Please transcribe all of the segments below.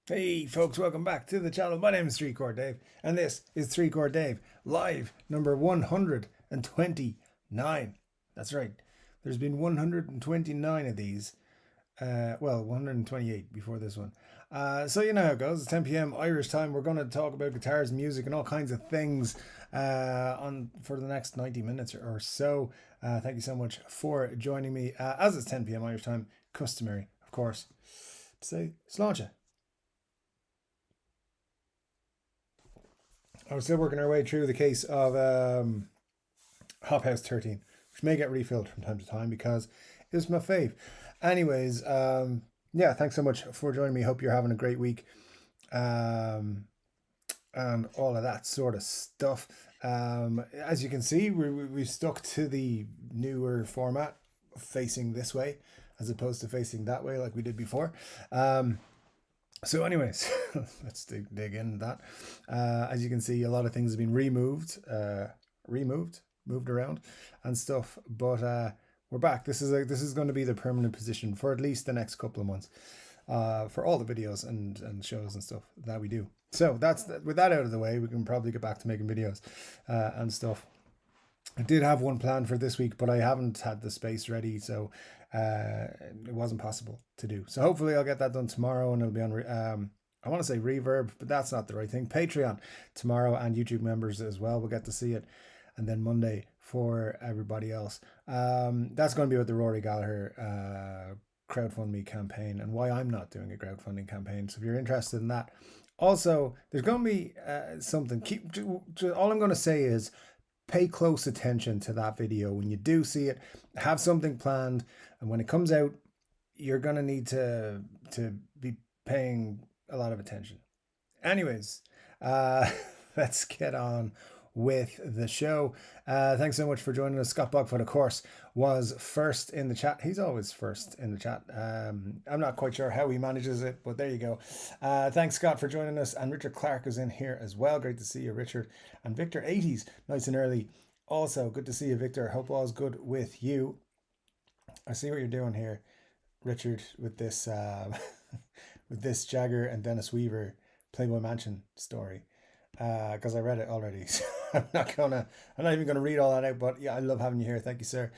Hey folks, welcome back to the channel. My name is Chord Dave, and this is Chord Dave, live number 129. That's right. There's been 129 of these. 128 before this one. So you know how it goes. It's 10 p.m. Irish time. We're going to talk about guitars, music, and all kinds of things on for the next 90 minutes or so. Thank you so much for joining me. As it's 10 p.m. Irish time, customary, of course, to say sláinte. We're still working our way through the case of Hop House 13, which may get refilled from time to time because it's my fave. Anyways, yeah, thanks so much for joining me. Hope you're having a great week. And all of that sort of stuff. As you can see, we've stuck to the newer format, facing this way as opposed to facing that way like we did before. So, anyways, let's dig into that. As you can see, a lot of things have been moved around, and stuff. But we're back. This is going to be the permanent position for at least the next couple of months, for all the videos and shows and stuff that we do. So with that out of the way, we can probably get back to making videos and stuff. I did have one planned for this week, but I haven't had the space ready, so it wasn't possible to do. So hopefully I'll get that done tomorrow, and it'll be on. I want to say Reverb, but that's not the right thing. Patreon tomorrow, and YouTube members as well will get to see it, and then Monday for everybody else. That's going to be with the Rory Gallagher crowdfunding campaign, and why I'm not doing a crowdfunding campaign. So if you're interested in that, also there's going to be something. All I'm going to say is pay close attention to that video when you do see it. Have something planned, and when it comes out, you're gonna need to be paying a lot of attention. Anyways, let's get on with the show. Thanks so much for joining us. Scott Bogfoot, of course, was first in the chat. He's always first in the chat. I'm not quite sure how he manages it, but there you go. Thanks, Scott, for joining us. And Richard Clark is in here as well. Great to see you, Richard. And Victor 80s, nice and early. Also, good to see you, Victor. Hope all's good with you. I see what you're doing here, Richard, with this with this Jagger and Dennis Weaver Playboy Mansion story, because I read it already. So I'm not even gonna read all that out. But yeah, I love having you here. Thank you, sir.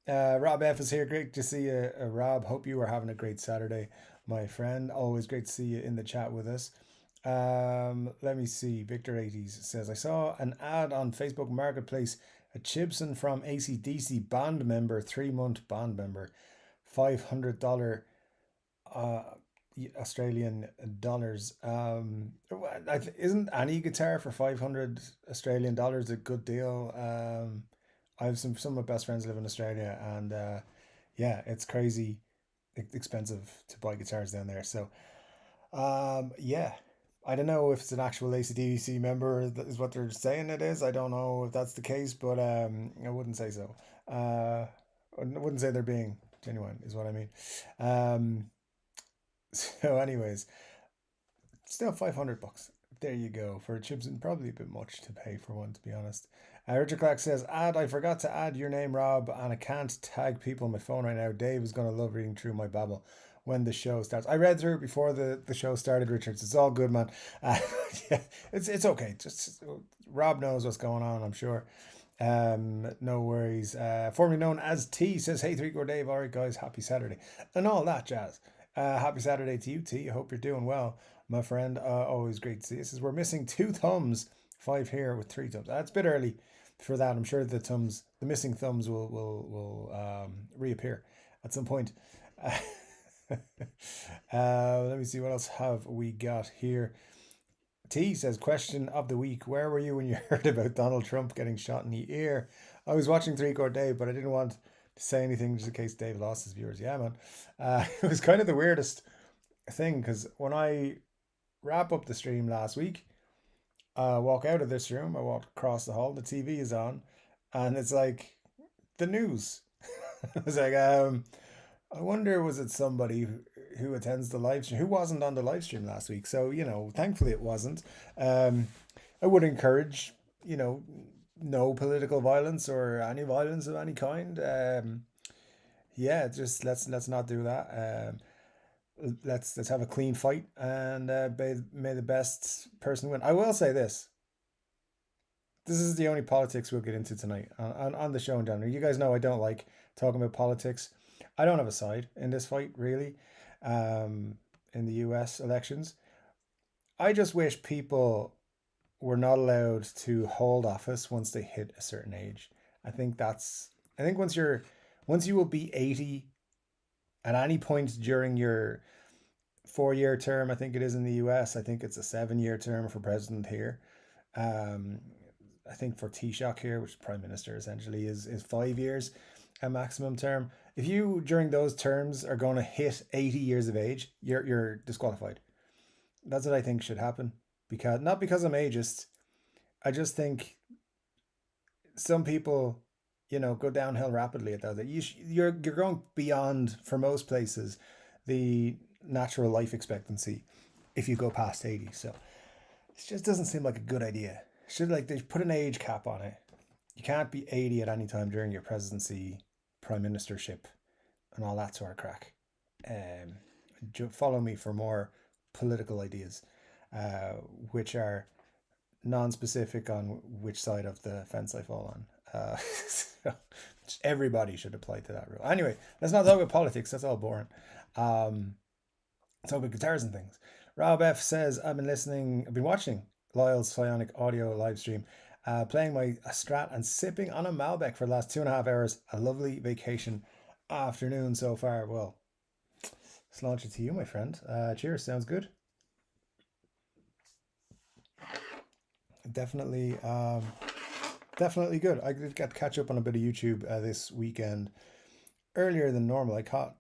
Rob F is here. Great to see you, Rob. Hope you are having a great Saturday, my friend. Always great to see you in the chat with us. Let me see. Victor 80s says, I saw an ad on Facebook Marketplace. A Chibson from AC/DC band member, 3-month band member, $500 uh, Australian dollars. Isn't any guitar for 500 Australian dollars a good deal? I have some of my best friends live in Australia, and yeah, it's crazy expensive to buy guitars down there. So yeah, I don't know if it's an actual AC/DC member that is what they're saying it is. I don't know if that's the case, but I wouldn't say so. I wouldn't say they're being genuine, is what I mean. Um, so, anyways, still $500. There you go for chips, and probably a bit much to pay for one, to be honest. Richard Clark says, I forgot to add your name, Rob, and I can't tag people on my phone right now. Dave is going to love reading through my babble when the show starts. I read through it before the show started, Richards. It's all good, man. Yeah, it's okay. Just Rob knows what's going on, I'm sure. No worries. Formerly known as T says, hey, Three Core Dave. All right, guys, happy Saturday. And all that jazz. Happy Saturday to you, T. I hope you're doing well, my friend. Always great to see you. Says, we're missing 2 thumbs, 5 here with 3 thumbs. It's a bit early for that. I'm sure the missing thumbs will reappear at some point. Let me see, what else have we got here. T says, question of the week. Where were you when you heard about Donald Trump getting shot in the ear? I was watching Three Court Dave, but I didn't want to say anything just in case Dave lost his viewers. Yeah, man. It was kind of the weirdest thing, because when I wrap up the stream last week, I walk out of this room, I walk across the hall, the TV is on, and it's like the news. I was like, I wonder, was it somebody who attends the live stream who wasn't on the live stream last week? So, thankfully it wasn't. Um, I would encourage, no political violence or any violence of any kind. Yeah, just let's not do that. let's have a clean fight, and may the best person win. I will say this. This is the only politics we'll get into tonight on the show in general. You guys know I don't like talking about politics. I don't have a side in this fight, really, in the US elections. I just wish people were not allowed to hold office once they hit a certain age. I think that's, I think once you will be 80 at any point during your 4 year term, I think it is in the US. I think it's a 7 year term for president here. Um, I think for Taoiseach here, which is prime minister essentially, is 5 years a maximum term. If you during those terms are going to hit 80 years of age, you're disqualified. That's what I think should happen. Because not because I'm ageist, I just think some people, go downhill rapidly at that. You're going beyond for most places the natural life expectancy if you go past 80. So it just doesn't seem like a good idea. Should like they put an age cap on it. You can't be 80 at any time during your presidency, prime ministership, and all that sort of crack. Um, Follow me for more political ideas, uh, which are non-specific on which side of the fence I fall on. So everybody should apply to that rule. Anyway, let's not talk about politics. That's all boring. Um, talk about guitars and things. Rob F says, I've been watching Lyle's Psionic audio live stream, playing my Strat and sipping on a Malbec for the last 2.5 hours. A lovely vacation afternoon so far. Well, let's launch it to you, my friend. Cheers. Sounds good. Definitely, definitely good. I did get to catch up on a bit of YouTube this weekend earlier than normal. I caught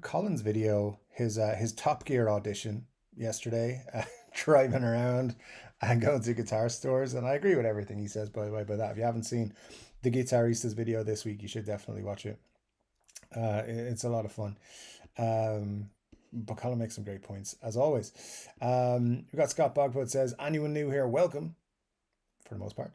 Colin's video, his Top Gear audition yesterday, driving around and going to guitar stores, and I agree with everything he says. By the way, by that, if you haven't seen the Guitaristas video this week, you should definitely watch it. It's a lot of fun. But Colin makes some great points as always. We've got Scott Bogfoot says, anyone new here, welcome for the most part.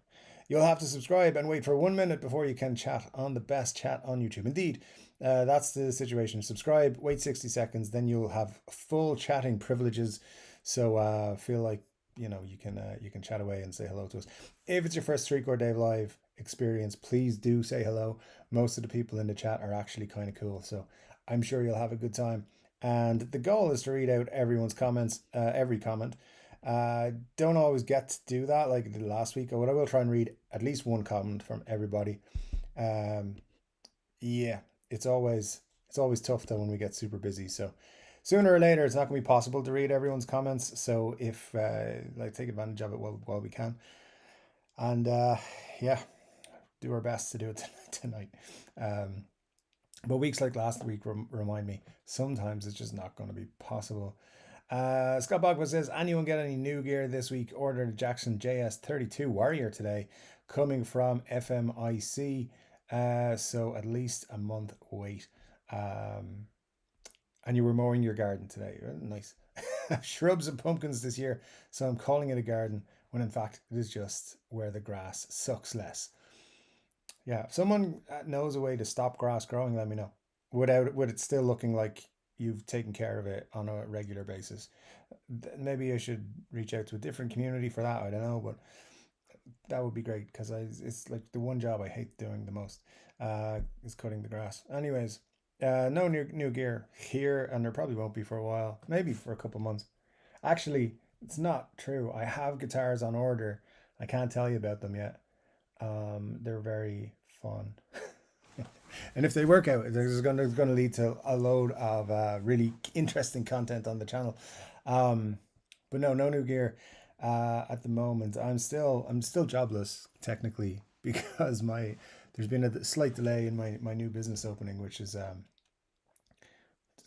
You'll have to subscribe and wait for 1 minute before you can chat on the best chat on YouTube. Indeed, that's the situation. Subscribe, wait 60 seconds, then you'll have full chatting privileges. So feel like you can chat away and say hello to us. If it's your first Three Chord Dave live experience, please do say hello. Most of the people in the chat are actually kind of cool, so I'm sure you'll have a good time. And the goal is to read out everyone's comments, every comment. Don't always get to do that like I did last week, but I will try and read at least one comment from everybody. Yeah, it's always tough though when we get super busy. So sooner or later, it's not going to be possible to read everyone's comments. So if take advantage of it while we can, and yeah, do our best to do it tonight. But weeks like last week remind me sometimes it's just not going to be possible. Scott Bogwood says, anyone get any new gear this week? Ordered a Jackson JS32 Warrior today, coming from FMIC. So at least a month wait. And you were mowing your garden today. Nice. Shrubs and pumpkins this year, so I'm calling it a garden when in fact it is just where the grass sucks less. Yeah, if someone knows a way to stop grass growing, let me know. With it still looking like you've taken care of it on a regular basis. Maybe I should reach out to a different community for that. I don't know, but that would be great because it's like the one job I hate doing the most is cutting the grass. Anyways, no new gear here, and there probably won't be for a while. Maybe for a couple months. Actually, it's not true. I have guitars on order. I can't tell you about them yet. They're very fun. And if they work out, there's going to lead to a load of really interesting content on the channel. But no new gear at the moment. I'm still jobless technically because there's been a slight delay in my new business opening, which is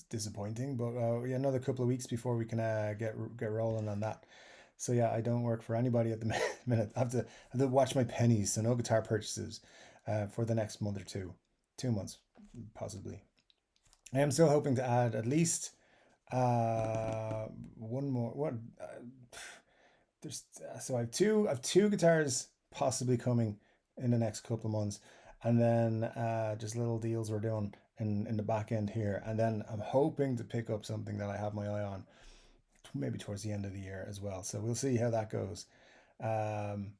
disappointing. But yeah, another couple of weeks before we can get rolling on that. So yeah, I don't work for anybody at the minute. I have to watch my pennies, so no guitar purchases for the next month or two. 2 months, possibly. I am still hoping to add at least one more. There's so I have two guitars possibly coming in the next couple of months, and then just little deals we're doing in the back end here, and then I'm hoping to pick up something that I have my eye on maybe towards the end of the year as well. So we'll see how that goes. Um,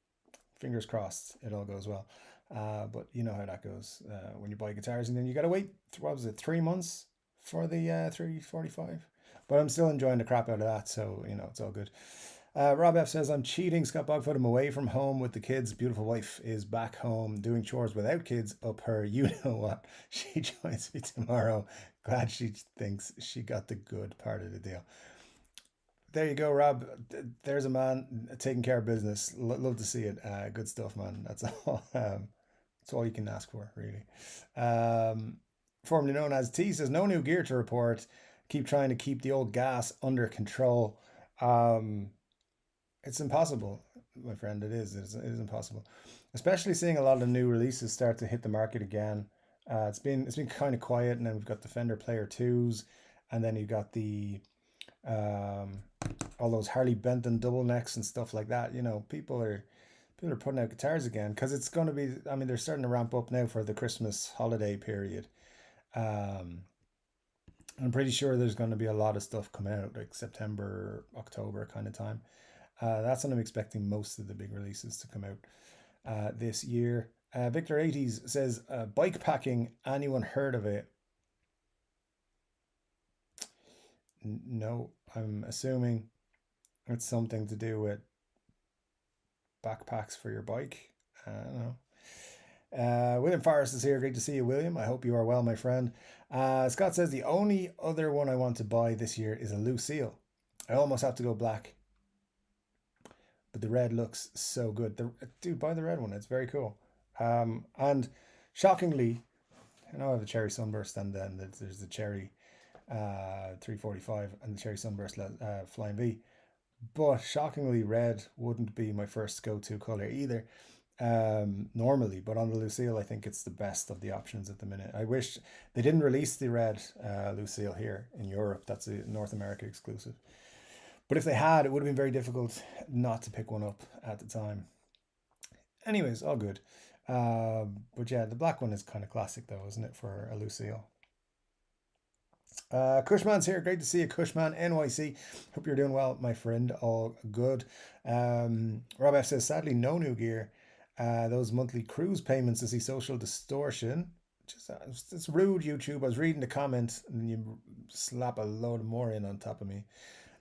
Fingers crossed it all goes well. But you know how that goes when you buy guitars, and then you gotta wait. What was it, 3 months for the 345? But I'm still enjoying the crap out of that, so you know it's all good. Rob F says, I'm cheating. Scott Bogfoot, I'm away from home with the kids. Beautiful wife is back home doing chores without kids up her. You know what? She joins me tomorrow. Glad she thinks she got the good part of the deal. There you go, Rob. There's a man taking care of business. Love to see it. Good stuff, man. That's all. That's all you can ask for, really. Um, Formerly known as T says, no new gear to report. Keep trying to keep the old gas under control. Um, it's impossible, my friend. It is impossible, especially seeing a lot of the new releases start to hit the market again. It's been kind of quiet, and then we've got the Fender Player Twos, and then you've got the um, all those Harley Benton double necks and stuff like that. You know, people are putting out guitars again because it's going to be. I mean, they're starting to ramp up now for the Christmas holiday period. Um, I'm pretty sure there's going to be a lot of stuff coming out like September, October kind of time. That's when I'm expecting most of the big releases to come out this year. Victor 80s says, bike packing, anyone heard of it? No, I'm assuming it's something to do with backpacks for your bike. I don't know. William Forrest is here. Great to see you, William. I hope you are well, my friend. Scott says the only other one I want to buy this year is a Lucille. I almost have to go black, but the red looks so good. Dude, buy the red one. It's very cool. And shockingly, I know I have the cherry sunburst, and then there's the cherry 345 and the cherry sunburst flying V. But shockingly, red wouldn't be my first go-to color either. Normally, but on the Lucille, I think it's the best of the options at the minute. I wish they didn't release the red Lucille here in Europe. That's a North America exclusive. But if they had, it would have been very difficult not to pick one up at the time. Anyways, all good. But yeah, the black one is kind of classic though, isn't it, for a Lucille? Cushman's here. Great to see you, Cushman NYC. Hope you're doing well, my friend. All good. Rob F says, sadly, no new gear. Those monthly cruise payments to see social distortion. Just it's rude, YouTube. I was reading the comment and you slap a load more in on top of me.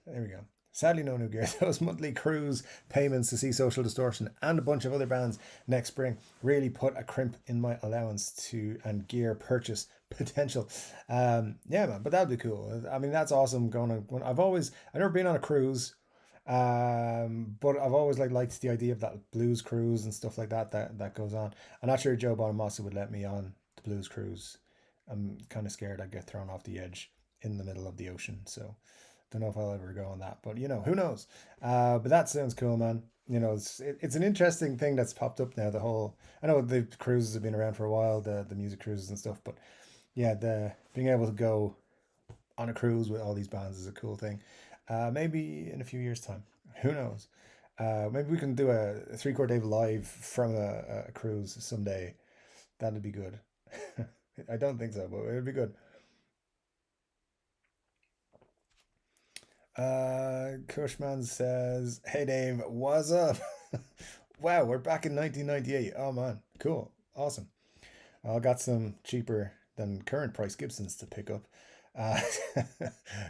There we go. Sadly, no new gear. Those monthly cruise payments to see Social Distortion and a bunch of other bands next spring really put a crimp in my allowance to and gear purchase potential. Yeah, man, but that'd be cool. I mean, that's awesome. I've never been on a cruise, but I've always liked the idea of that blues cruise and stuff like that goes on. I'm not sure Joe Bonamassa would let me on the blues cruise. I'm kind of scared I'd get thrown off the edge in the middle of the ocean. So don't know if I'll ever go on that, but you know, who knows? But that sounds cool, man. You know, it's an interesting thing that's popped up now. The whole, I know the cruises have been around for a while, the music cruises and stuff, but yeah, the being able to go on a cruise with all these bands is a cool thing. Maybe in a few years' time, who knows? Maybe we can do a Three Chord Dave live from a cruise someday. That'd be good. I don't think so, but it'd be good. Cushman says, "Hey Dave, what's up?" Wow, we're back in 1998. Oh man, cool, awesome. I got some cheaper than current price Gibsons to pick up. Uh,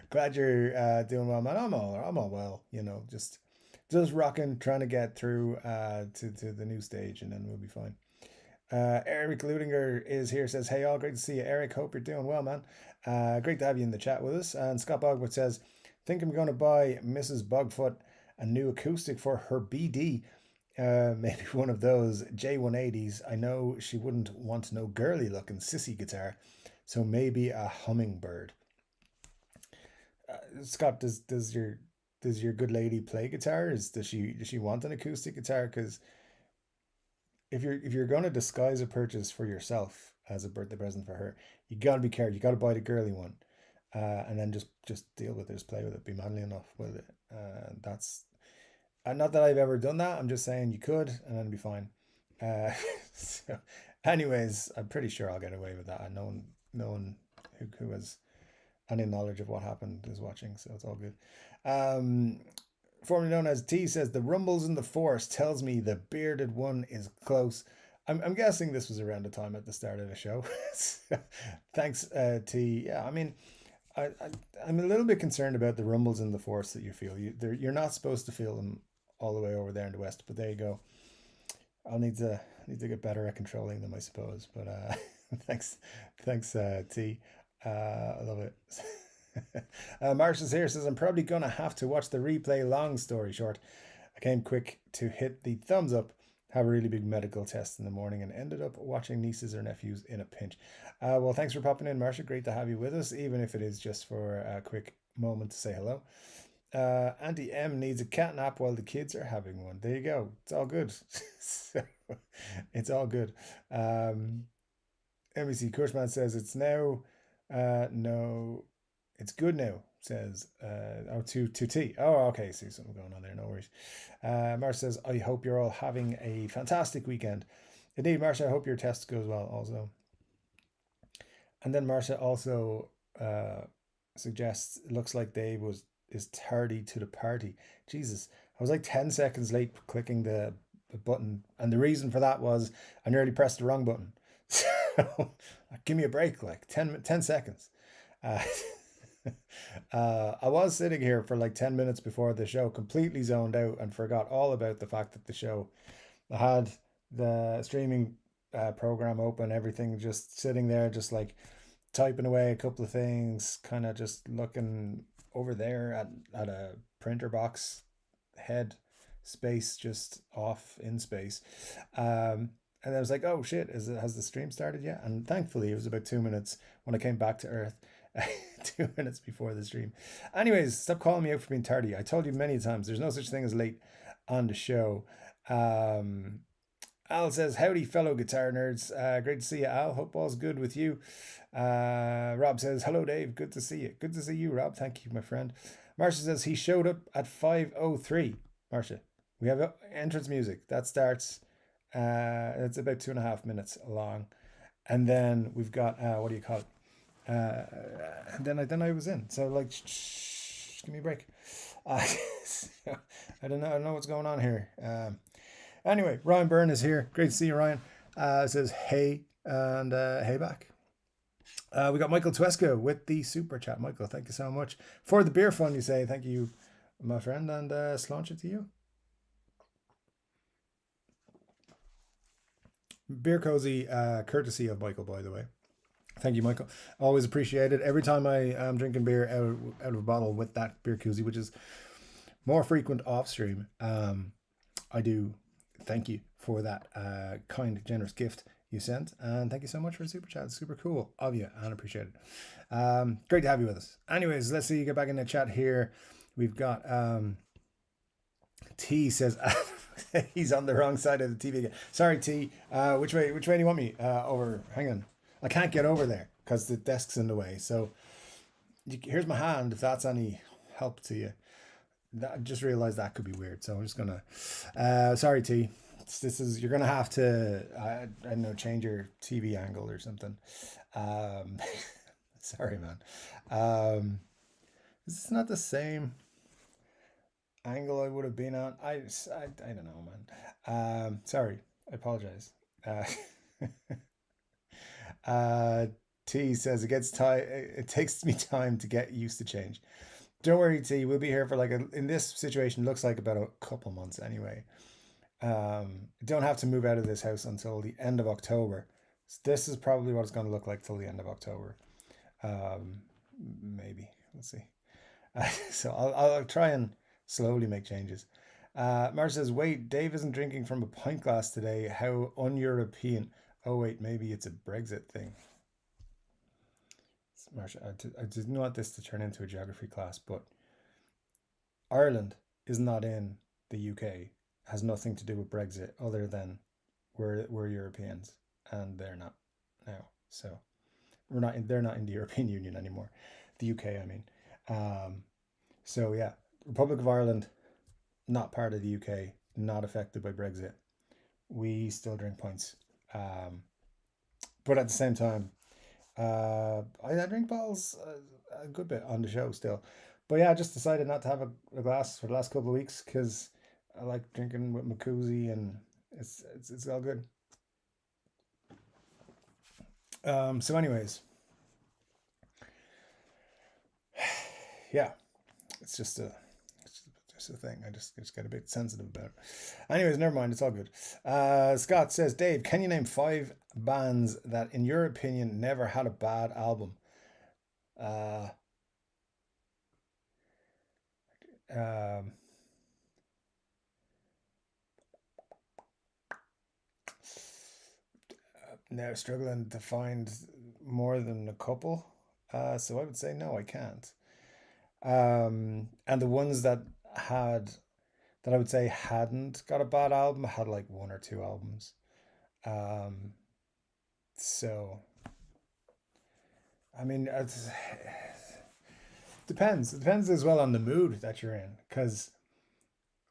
Glad you're doing well, man. I'm all well. You know, just rocking, trying to get through to the new stage, and then we'll be fine. Eric Ludinger is here. Says, "Hey all, great to see you, Eric. Hope you're doing well, man. Great to have you in the chat with us." And Scott Bogwood says, "Think I'm going to buy Mrs. Bogfoot a new acoustic for her BD. Maybe one of those J180s. I know she wouldn't want no girly looking sissy guitar, so maybe a hummingbird." Scott, does your good lady play guitar? Does she want an acoustic guitar? Because if you're going to disguise a purchase for yourself as a birthday present for her, you got to be careful. You got to buy the girly one, and then just deal with it, just play with it, be manly enough with it. That's not that I've ever done that. I'm just saying you could, and then be fine. Uh, so, anyways, I'm pretty sure I'll get away with that. I know no one who has any knowledge of what happened is watching, so it's all good. Um, Formerly known as T says the rumbles in the force tells me the bearded one is close. I'm guessing this was around the time at the start of the show. Thanks, T. Yeah, I mean, I I'm a little bit concerned about the rumbles in the force that you feel. You're not supposed to feel them all the way over there in the west, but there you go. I'll need to get better at controlling them, I suppose. But thanks, thanks, T. I love it. Marshall's here says I'm probably gonna have to watch the replay. Long story short, I came quick to hit the thumbs up. Have a really big medical test in the morning and ended up watching nieces or nephews in a pinch. Well, thanks for popping in, Marshall. Great to have you with us, even if it is just for a quick moment to say hello. Auntie M needs a cat nap while the kids are having one. There you go. It's all good. So, it's all good. MEC Kushman says it's now. No, it's good now. Says to T. Oh, okay. See something going on there. No worries. Marcia says I hope you're all having a fantastic weekend. Indeed, Marcia. I hope your test goes well also. And then Marcia also suggests it looks like Dave is tardy to the party. Jesus, I was like 10 seconds late clicking the button, and the reason for that was I nearly pressed the wrong button. So give me a break, like 10 seconds. Uh, I was sitting here for like 10 minutes before the show, completely zoned out and forgot all about the fact that the show I had the streaming program open, everything just sitting there, just like typing away a couple of things, kind of just looking over there at a printer box head space just off in space. And I was like, oh shit, has the stream started yet? And thankfully it was about 2 minutes when I came back to Earth. 2 minutes before the stream. Anyways, stop calling me out for being tardy. I told you many times there's no such thing as late on the show. Al says, howdy, fellow guitar nerds. Great to see you, Al. Hope all's good with you. Rob says, hello, Dave. Good to see you. Good to see you, Rob. Thank you, my friend. Marcia says, he showed up at 5:03. Marcia, we have entrance music. That starts, it's about 2.5 minutes long. And then we've got, what do you call it? And then I was in. So, like, give me a break. So, I don't know what's going on here. Anyway, Ryan Byrne is here. Great to see you, Ryan. Says hey and hey back. We got Michael Tuesco with the super chat. Michael, thank you so much for the beer fund. You say thank you, my friend, and sláinte it to you. Beer cozy, courtesy of Michael, by the way. Thank you, Michael. Always appreciate it. Every time I am drinking beer out of a bottle with that beer koozie, which is more frequent off stream, I do thank you for that kind, generous gift you sent. And thank you so much for the super chat. It's super cool of you and appreciate it. Great to have you with us. Anyways, let's see, get back in the chat here. We've got T says he's on the wrong side of the TV again. Sorry, T. Which way do you want me? Over. Hang on. I can't get over there because the desk's in the way. So here's my hand if that's any help to you. I just realized that could be weird. So I'm just going to, sorry, T. You're going to have to, I don't know, change your TV angle or something. Sorry, man. This is not the same angle I would have been on. I don't know, man. Sorry. I apologize. T says it takes me time to get used to change. Don't worry, T. We'll be here for in this situation, looks like about a couple months anyway. Don't have to move out of this house until the end of October. So this is probably what it's going to look like till the end of October. Maybe we'll see. So I'll try and slowly make changes. Marcia says, wait, Dave isn't drinking from a pint glass today. How un-European. Oh, wait, maybe it's a Brexit thing. Marcia, I didn't want this to turn into a geography class, but Ireland is not in the UK. Has nothing to do with Brexit other than we're Europeans and they're not now. So they're not in the European Union anymore. The UK, I mean. So yeah, Republic of Ireland, not part of the UK, not affected by Brexit. We still drink pints. But at the same time, I drink bottles a good bit on the show still, but yeah, I just decided not to have a glass for the last couple of weeks because I like drinking with my koozie and it's all good. So, anyways, yeah, it's just a it's just a thing. I just get a bit sensitive about it. Anyways, never mind. It's all good. Scott says, Dave, can you name five bands that, in your opinion, never had a bad album? Uh, um, Now struggling to find more than a couple. So I would say no, I can't. And the ones that had that I would say hadn't got a bad album had like one or two albums. Um, so I mean, it depends. It depends as well on the mood that you're in, because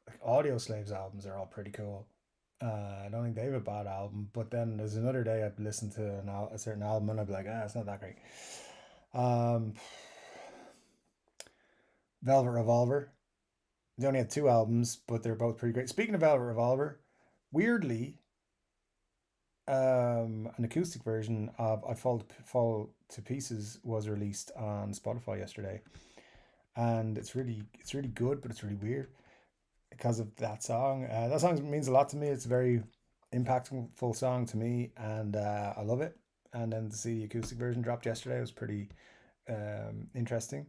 like Audio Slaves albums are all pretty cool. I don't think they have a bad album, but then there's another day I'd listen to a certain album and I'd be like, it's not that great. Um, Velvet Revolver. They only had two albums, but they're both pretty great. Speaking of Velvet Revolver, weirdly, an acoustic version of Fall to Pieces was released on Spotify yesterday, and it's really good, but it's really weird because of that song. That song means a lot to me. It's a very impactful song to me, and I love it. And then to see the acoustic version dropped yesterday was pretty interesting.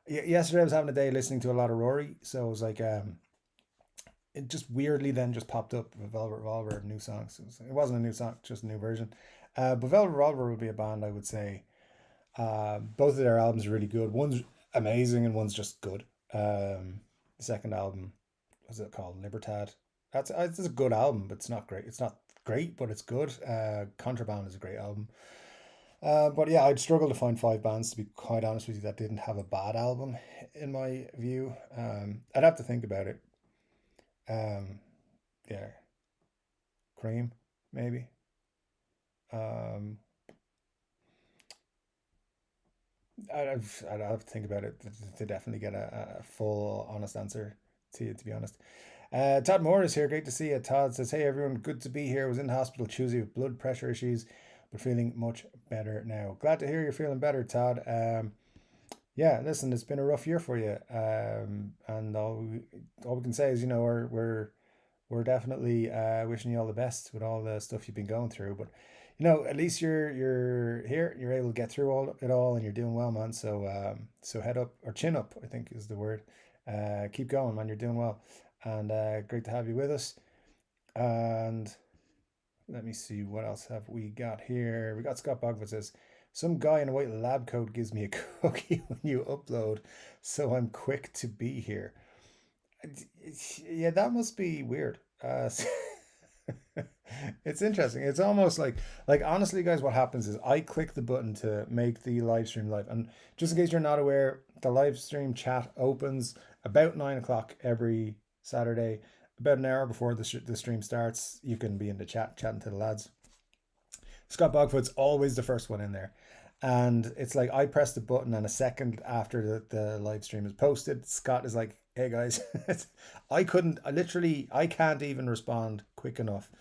Yesterday I was having a day listening to a lot of Rory, so it was like it just weirdly then just popped up with Velvet Revolver new songs. It wasn't a new song, just a new version. But Velvet Revolver would be a band I would say. Both of their albums are really good. One's amazing and one's just good. The second album, what's it called? Libertad. It's a good album, but it's not great. It's not great, but it's good. Contraband is a great album. But yeah, I'd struggle to find five bands, to be quite honest with you, that didn't have a bad album in my view. I'd have to think about it. Um, yeah, Cream, maybe. Um, I'd have to think about it to definitely get a full, honest answer to you, to be honest. Todd Moore is here. Great to see you. Todd says, hey, everyone, good to be here. Was in the hospital Tuesday with blood pressure issues, but feeling much better now. Glad to hear you're feeling better, Todd. Yeah, listen, it's been a rough year for you. And all we can say is, we're definitely wishing you all the best with all the stuff you've been going through. But at least you're here. You're able to get through all, and you're doing well, man. So head up or chin up, I think is the word. Keep going, man. You're doing well, and great to have you with us. And let me see what else have we got here. We got Scott Bogford says, some guy in a white lab coat gives me a cookie when you upload, so I'm quick to be here. Yeah, that must be weird. It's interesting. It's almost like honestly, guys, what happens is I click the button to make the live stream live, and just in case you're not aware, the live stream chat opens about 9 o'clock every Saturday, about an hour before the stream starts. You can be in the chat chatting to the lads. Scott Bogfoot's always the first one in there. And it's like I press the button, and a second after the live stream is posted, Scott is like, hey guys, I can't even respond quick enough.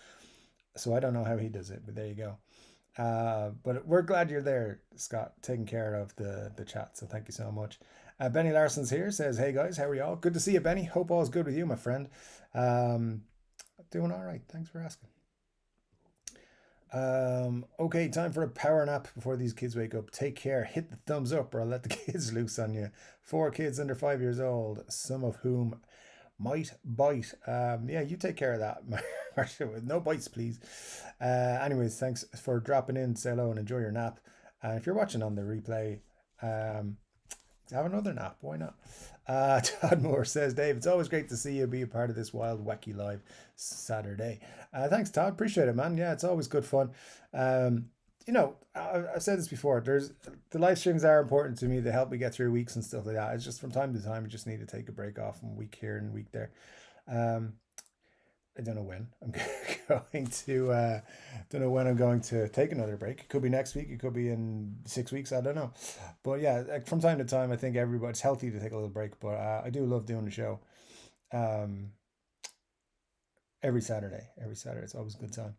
So I don't know how he does it, but there you go. But we're glad you're there, Scott, taking care of the chat. So thank you so much. Benny Larson's here, says, hey guys, how are y'all? Good to see you, Benny. Hope all's good with you, my friend. Um, Doing all right. Thanks for asking. Okay, time for a power nap before these kids wake up. Take care. Hit the thumbs up, or I'll let the kids loose on you. Four kids under 5 years old, some of whom might bite. Yeah, you take care of that, Marsha. No bites, please. Anyways, thanks for dropping in. Say hello and enjoy your nap. And if you're watching on the replay, um, have another nap. Why not? Todd Moore says, Dave, it's always great to see you be a part of this wild, wacky live Saturday. Thanks, Todd. Appreciate it, man. Yeah, it's always good fun. I've said this before. The live streams are important to me. They help me get through weeks and stuff like that. It's just from time to time, you just need to take a break off, and week here and week there. Um, I don't know when I'm going to. Don't know when I'm going to take another break. It could be next week. It could be in 6 weeks. I don't know. But yeah, like from time to time, I think everybody's healthy to take a little break. But I do love doing the show. Um, every Saturday. Every Saturday, it's always a good time.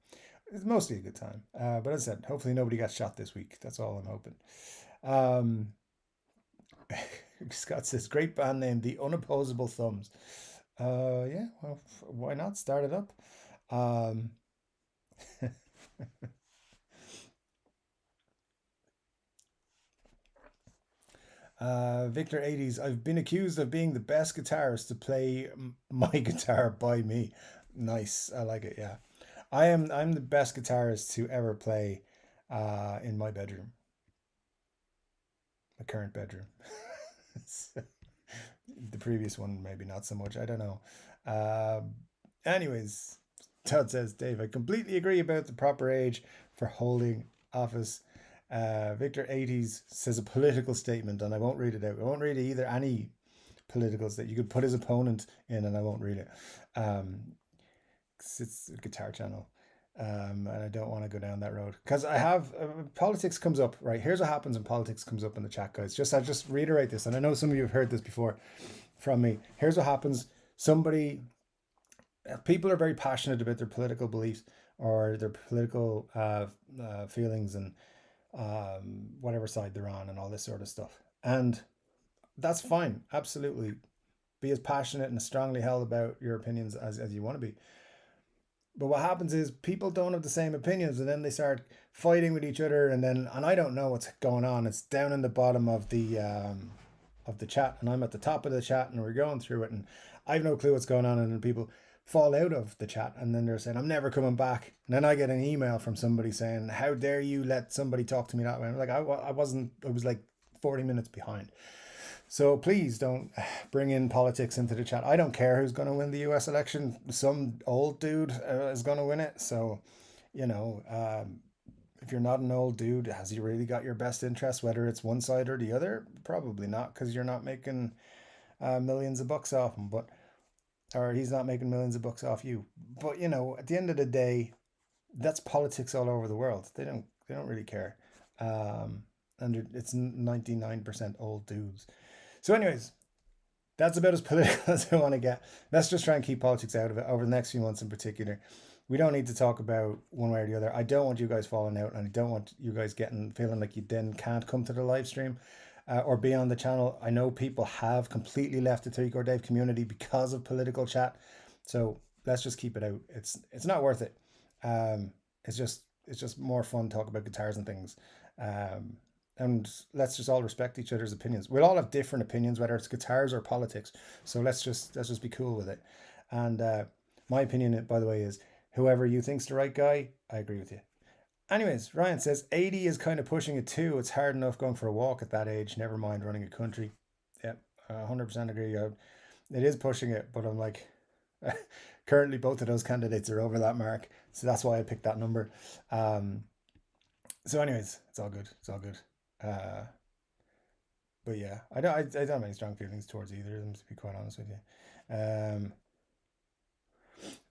It's mostly a good time. But as I said, hopefully nobody got shot this week. That's all I'm hoping. Um, Scott says, great band name, The Unopposable Thumbs. Yeah, well, why not start it up? Um, Victor 80s, I've been accused of being the best guitarist to play my guitar by me. Nice. I like it. Yeah. I'm the best guitarist to ever play in my bedroom, my current bedroom. The previous one, maybe not so much. I don't know. Um, Anyways, Todd says, Dave, I completely agree about the proper age for holding office. Victor 80s says a political statement, and I won't read it out. I won't read either any politicals that you could put his opponent in, and I won't read it. Um, 'Cause it's a guitar channel. And I don't want to go down that road because I have politics comes up, right? Here's what happens when politics comes up in the chat, guys. I'll just reiterate this, and I know some of you have heard this before from me. Here's what happens: somebody, people are very passionate about their political beliefs or their political feelings and whatever side they're on and all this sort of stuff, and that's fine. Absolutely, be as passionate and strongly held about your opinions as you want to be. But what happens is people don't have the same opinions, and then they start fighting with each other, and I don't know what's going on. It's down in the bottom of the chat, and I'm at the top of the chat, and we're going through it, and I have no clue what's going on, and then people fall out of the chat, and then they're saying I'm never coming back, and then I get an email from somebody saying how dare you let somebody talk to me that way. I'm like I wasn't. I was like 40 minutes behind. So please don't bring in politics into the chat. I don't care who's going to win the US election. Some old dude is going to win it. So, you know, if you're not an old dude, has he really got your best interest, whether it's one side or the other? Probably not, because you're not making millions of bucks off him, but or he's not making millions of bucks off you. But you know, at the end of the day, that's politics all over the world. They don't really care. Um, and it's 99% old dudes. So, anyways, that's about as political as I want to get. Let's just try and keep politics out of it over the next few months in particular. We don't need to talk about one way or the other. I don't want you guys falling out, and I don't want you guys getting feeling like you then can't come to the live stream or be on the channel. I know people have completely left the Three Chord Dave community because of political chat. So let's just keep it out. It's not worth it. Um, it's just more fun to talk about guitars and things. Um, and let's just all respect each other's opinions. We'll all have different opinions, whether it's guitars or politics. So let's just be cool with it. And my opinion, by the way, is whoever you think's the right guy, I agree with you. Anyways, Ryan says 80 is kind of pushing it too. It's hard enough going for a walk at that age. Never mind running a country. Yeah, 100% agree. It is pushing it, but I'm like, currently both of those candidates are over that mark, so that's why I picked that number. Um, so, anyways, it's all good. It's all good. Uh, but yeah, I don't have any strong feelings towards either of them, to be quite honest with you.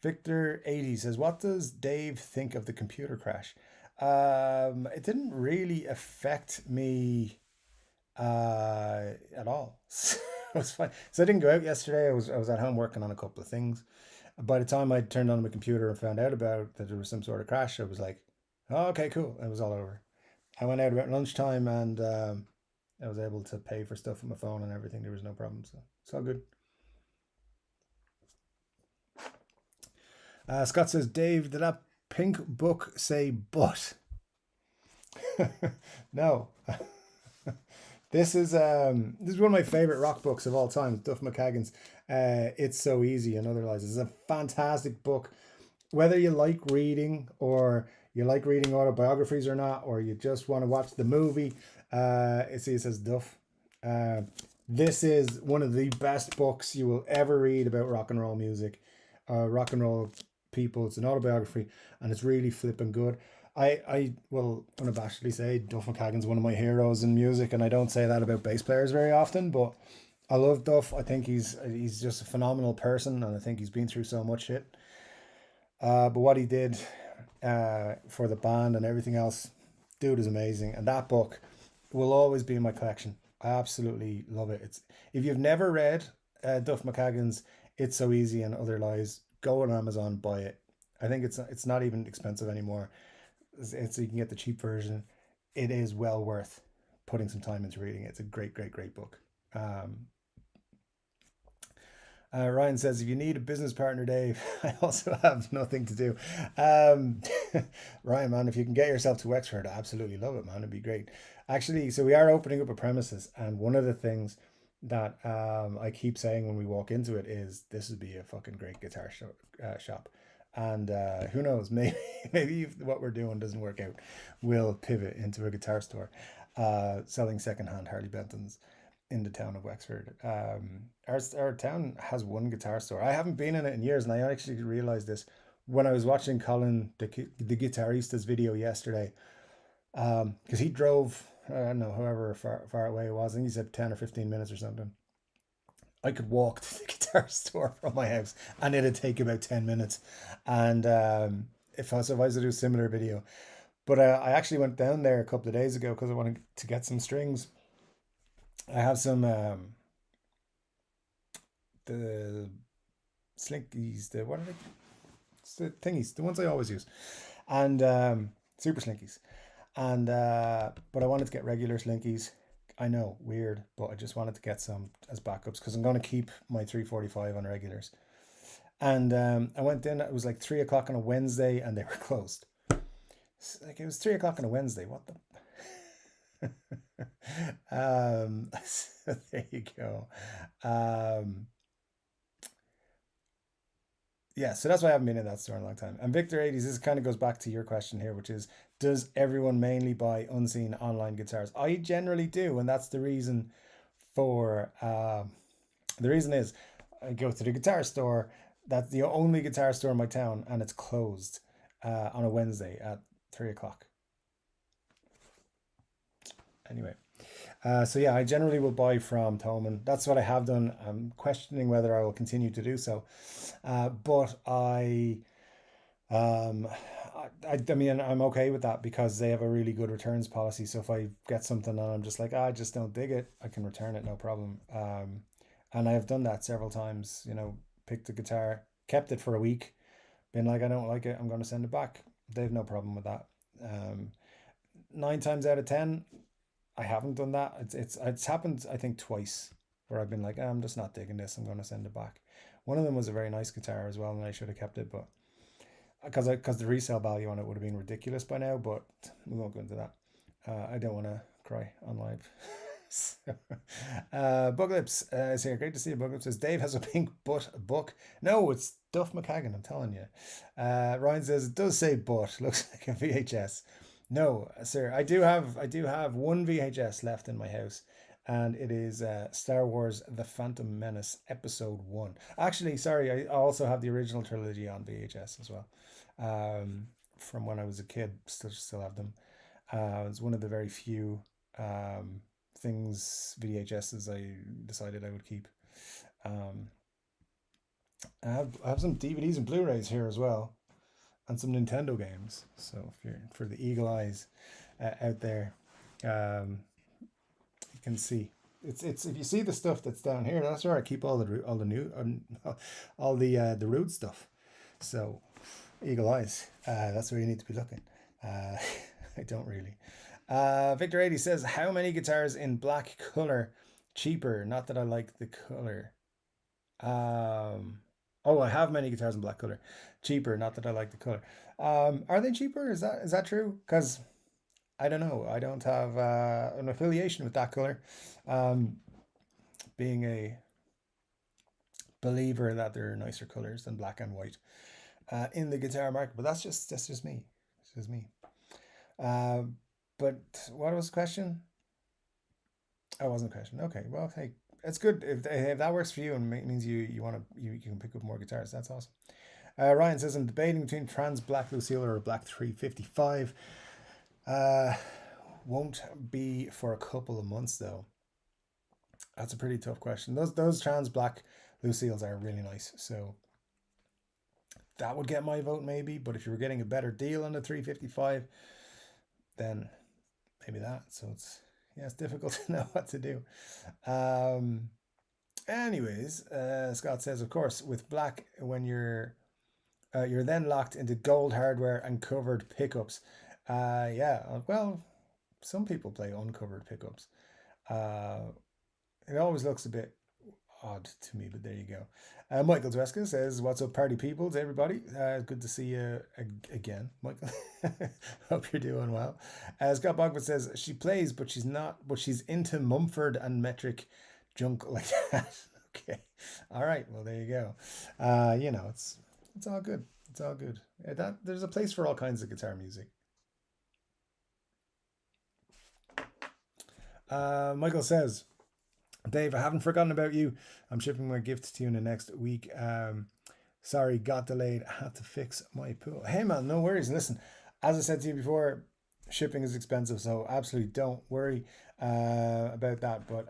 Victor 80 says, what does Dave think of the computer crash? It didn't really affect me at all. It was fine. So I didn't go out yesterday. I was at home working on a couple of things. By the time I turned on my computer and found out about that there was some sort of crash, I was like, oh, okay, cool. It was all over. I went out about lunchtime, and I was able to pay for stuff on my phone and everything. There was no problem. So it's all good. Scott says, Dave, did that pink book say but? No. This is one of my favorite rock books of all time, Duff McKagan's It's So Easy and Other Lies. It's a fantastic book. Whether you like reading or you like reading autobiographies or not, or you just want to watch the movie, it says Duff. Uh, this is one of the best books you will ever read about rock and roll music, rock and roll people. It's an autobiography, and it's really flipping good. I will unabashedly say Duff McKagan's one of my heroes in music, and I don't say that about bass players very often, but I love Duff. I think he's just a phenomenal person, and I think he's been through so much shit. But what he did for the band and everything else, dude is amazing. And that book will always be in my collection. I absolutely love it. It's if you've never read Duff McKagan's "It's So Easy and Other Lies," go on Amazon, buy it. I think it's not even expensive anymore. You can get the cheap version. It is well worth putting some time into reading. It's a great, great, great book. Um, Ryan says, if you need a business partner, Dave, I also have nothing to do. Um, Ryan, man, if you can get yourself to Wexford, I absolutely love it, man. It'd be great. Actually, so we are opening up a premises, and one of the things that I keep saying when we walk into it is this would be a fucking great guitar shop. And who knows, maybe maybe if what we're doing doesn't work out, we'll pivot into a guitar store selling secondhand Harley Bentons in the town of Wexford. Our town has one guitar store. I haven't been in it in years, and I actually realized this when I was watching Colin the Guitarista's video yesterday. Because he drove, I don't know, however far away it was. I think he said 10 or 15 minutes or something. I could walk to the guitar store from my house, and it'd take about 10 minutes. And if I was to do a similar video, but I actually went down there a couple of days ago because I wanted to get some strings. I have some the slinkies, the what are they? It's the thingies, the ones I always use, and super slinkies. And but I wanted to get regular slinkies. I know, weird, but I just wanted to get some as backups because I'm going to keep my 345 on regulars. And I went in. It was like 3 o'clock on a Wednesday, and they were closed. Like it was 3 o'clock on a Wednesday. What the? So there you go. Um, yeah, so that's why I haven't been in that store in a long time. And Victor 80s, this kind of goes back to your question here, which is, does everyone mainly buy unseen online guitars? I generally do, and that's the reason for the reason is I go to the guitar store. That's the only guitar store in my town, and it's closed on a Wednesday at 3 o'clock. Anyway, so yeah, I generally will buy from Thoman. That's what I have done. I'm questioning whether I will continue to do so, but um, I mean, I'm okay with that because they have a really good returns policy. So if I get something and I'm just like, I just don't dig it, I can return it, no problem. And I have done that several times. Picked the guitar, kept it for a week, been like, I don't like it, I'm going to send it back. They have no problem with that. Um, 9 times out of 10, I haven't done that. It's happened, I think, twice where I've been like, I'm just not digging this, I'm going to send it back. One of them was a very nice guitar as well, and I should have kept it, but because the resale value on it would have been ridiculous by now. But we won't go into that. I don't want to cry on live. So, Buglips is here. Great to see you, Buglips. Says Dave has a pink butt book. No, it's Duff McKagan. I'm telling you. Ryan says it does say butt. Looks like a VHS. No, sir. I do have one VHS left in my house, and it is Star Wars: The Phantom Menace Episode One. Actually, sorry, I also have the original trilogy on VHS as well, from when I was a kid. Still have them. It's one of the very few um, things VHSs I decided I would keep. Um, I have some DVDs and Blu-rays here as well, and some Nintendo games. So if you're for the eagle eyes out there, um, you can see. It's if you see the stuff that's down here, that's where I keep all the new all the root stuff. So eagle eyes, that's where you need to be looking. Uh, I don't really. Victor 80 says, how many guitars in black color? Cheaper. Not that I like the color. Um, oh, I have many guitars in black color. Cheaper. Not that I like the color. Are they cheaper? Is that true? Because I don't know. I don't have an affiliation with that color. Um, being a believer that there are nicer colors than black and white in the guitar market, but that's just me. It's just me. Uh, but what was the question? Oh, it wasn't a question. Okay, well, hey, it's good if that works for you and means you want to you can pick up more guitars. That's awesome. Ryan says I'm debating between trans black Lucille or a black 355. Uh, won't be for a couple of months though. That's a pretty tough question. Those trans black Lucille's are really nice. So that would get my vote maybe. But if you were getting a better deal on the 355, then maybe that. So it's difficult to know what to do. Anyways, Scott says, of course, with black, when you're then locked into gold hardware and covered pickups. Yeah, well, some people play uncovered pickups. Uh, it always looks a bit odd to me, but there you go. Michael Dweska says, "What's up, party peoples, everybody? Good to see you again, Michael. Hope you're doing well." Scott Bogman says she plays, but she's not. But she's into Mumford and metric junk like that. Okay, all right. Well, there you go. It's all good. It's all good. That there's a place for all kinds of guitar music. Michael says, Dave, I haven't forgotten about you. I'm shipping my gift to you in the next week. Sorry, got delayed. I had to fix my pool. Hey man, no worries. Listen, as I said to you before, shipping is expensive, so absolutely don't worry about that. But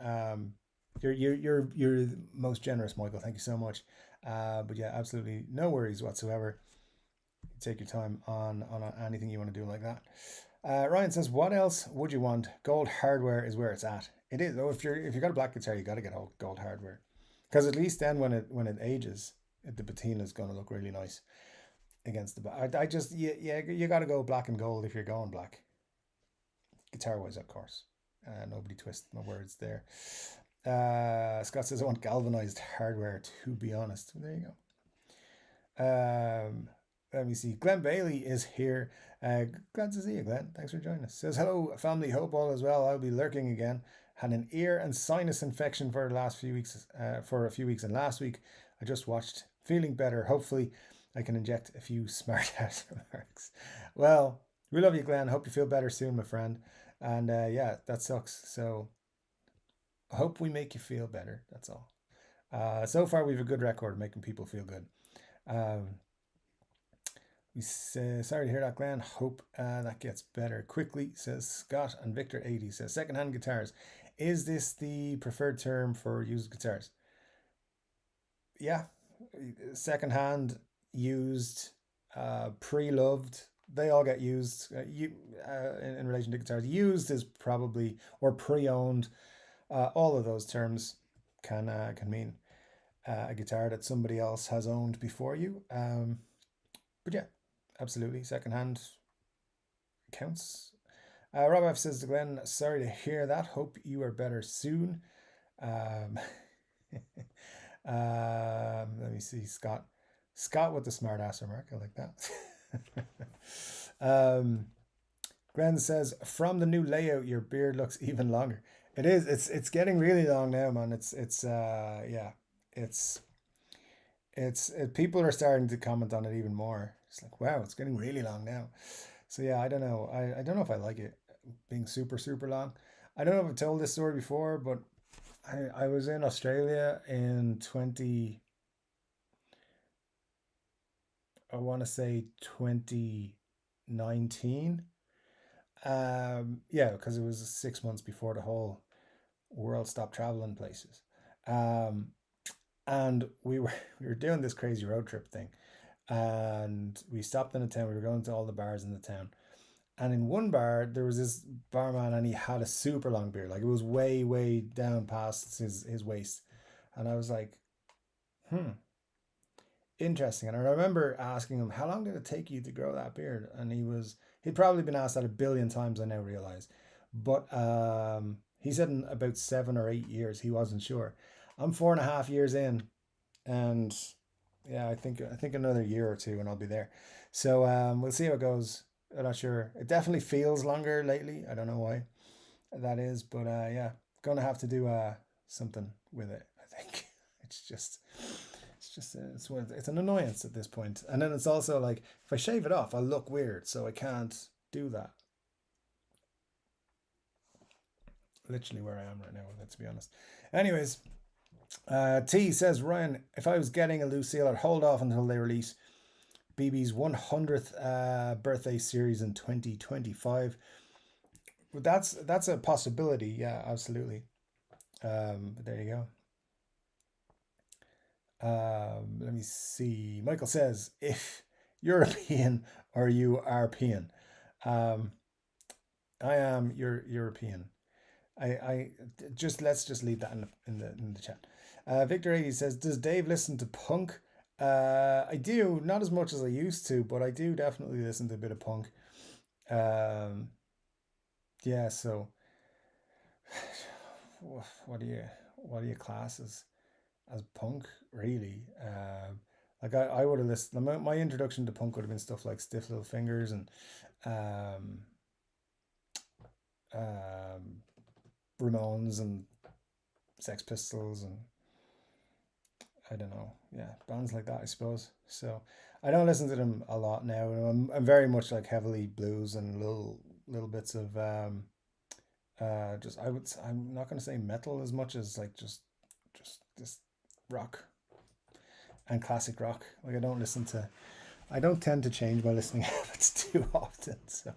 you're most generous, Michael. Thank you so much. But yeah, absolutely no worries whatsoever. Take your time on anything you want to do like that. Ryan says, "What else would you want? Gold hardware is where it's at. It is. Oh, if you got a black guitar, you got to get gold hardware, because at least then when it ages, the patina is going to look really nice against the back. I just you got to go black and gold if you're going black. Guitar wise, of course. Nobody twist my words there. Scott says, I want galvanized hardware, to be honest. There you go. Let me see. Glenn Bailey is here. Glad to see you, Glenn. Thanks for joining us. Says, hello, family. Hope all is well. I'll be lurking again. Had an ear and sinus infection for the last few weeks. For a few weeks, and last week I just watched. Feeling better. Hopefully, I can inject a few smart ass remarks. Well, we love you, Glenn. Hope you feel better soon, my friend. And yeah, that sucks. So I hope we make you feel better. That's all. So far, we have a good record of making people feel good. We say, sorry to hear that, Glenn. Hope that gets better quickly, says Scott. And Victor 80 says, secondhand guitars. Is this the preferred term for used guitars? Yeah. Secondhand, used, pre-loved, they all get used. In relation to guitars, used is probably, or pre-owned. All of those terms can mean a guitar that somebody else has owned before you. But yeah, absolutely, secondhand counts. Rob F says to Glenn, sorry to hear that. Hope you are better soon. Let me see, Scott. Scott with the smart ass remark. I like that. Glenn says, from the new layout, your beard looks even longer. It is. It's getting really long now, man. Yeah. People are starting to comment on it even more. It's like, wow, it's getting really long now. So yeah, I don't know. I don't know if I like it being super, super long. I don't know if I've told this story before, but I was in Australia in 20, I want to say 2019. Yeah, because it was 6 months before the whole world stopped traveling places. Um, and we were doing this crazy road trip thing, and we stopped in a town. We were going to all the bars in the town, and in one bar there was this barman, and he had a super long beard, like it was way way down past his waist, and I was like, hmm, interesting. And I remember asking him, how long did it take you to grow that beard? And he'd probably been asked that a billion times, I now realize. But he said in about 7 or 8 years, he wasn't sure. I'm 4.5 years in, and yeah, I think another year or two and I'll be there. So we'll see how it goes. I'm not sure. It definitely feels longer lately. I don't know why that is, but yeah, gonna have to do something with it, I think. It's just it's an annoyance at this point. And then it's also like, if I shave it off, I'll look weird, so I can't do that. Literally where I am right now, let's be honest. Anyways, T says, Ryan, if I was getting a Lucille, I'd hold off until they release BB's 100th birthday series in 2025. But that's a possibility. Yeah, absolutely. But there you go. Let me see. Michael says, if European or you European. Um, I am European. I just let's just leave that in the chat. Victor 80 says, does Dave listen to punk? I do, not as much as I used to, but I do definitely listen to a bit of punk. Um, yeah, so what do you class as punk really? Like I would have listened. My introduction to punk would have been stuff like Stiff Little Fingers and um, um, Ramones and Sex Pistols and I don't know, yeah, bands like that, I suppose. So I don't listen to them a lot now. I'm very much like heavily blues and little bits of just I'm not gonna say metal as much as like just rock and classic rock. Like I don't tend to change my listening habits too often. So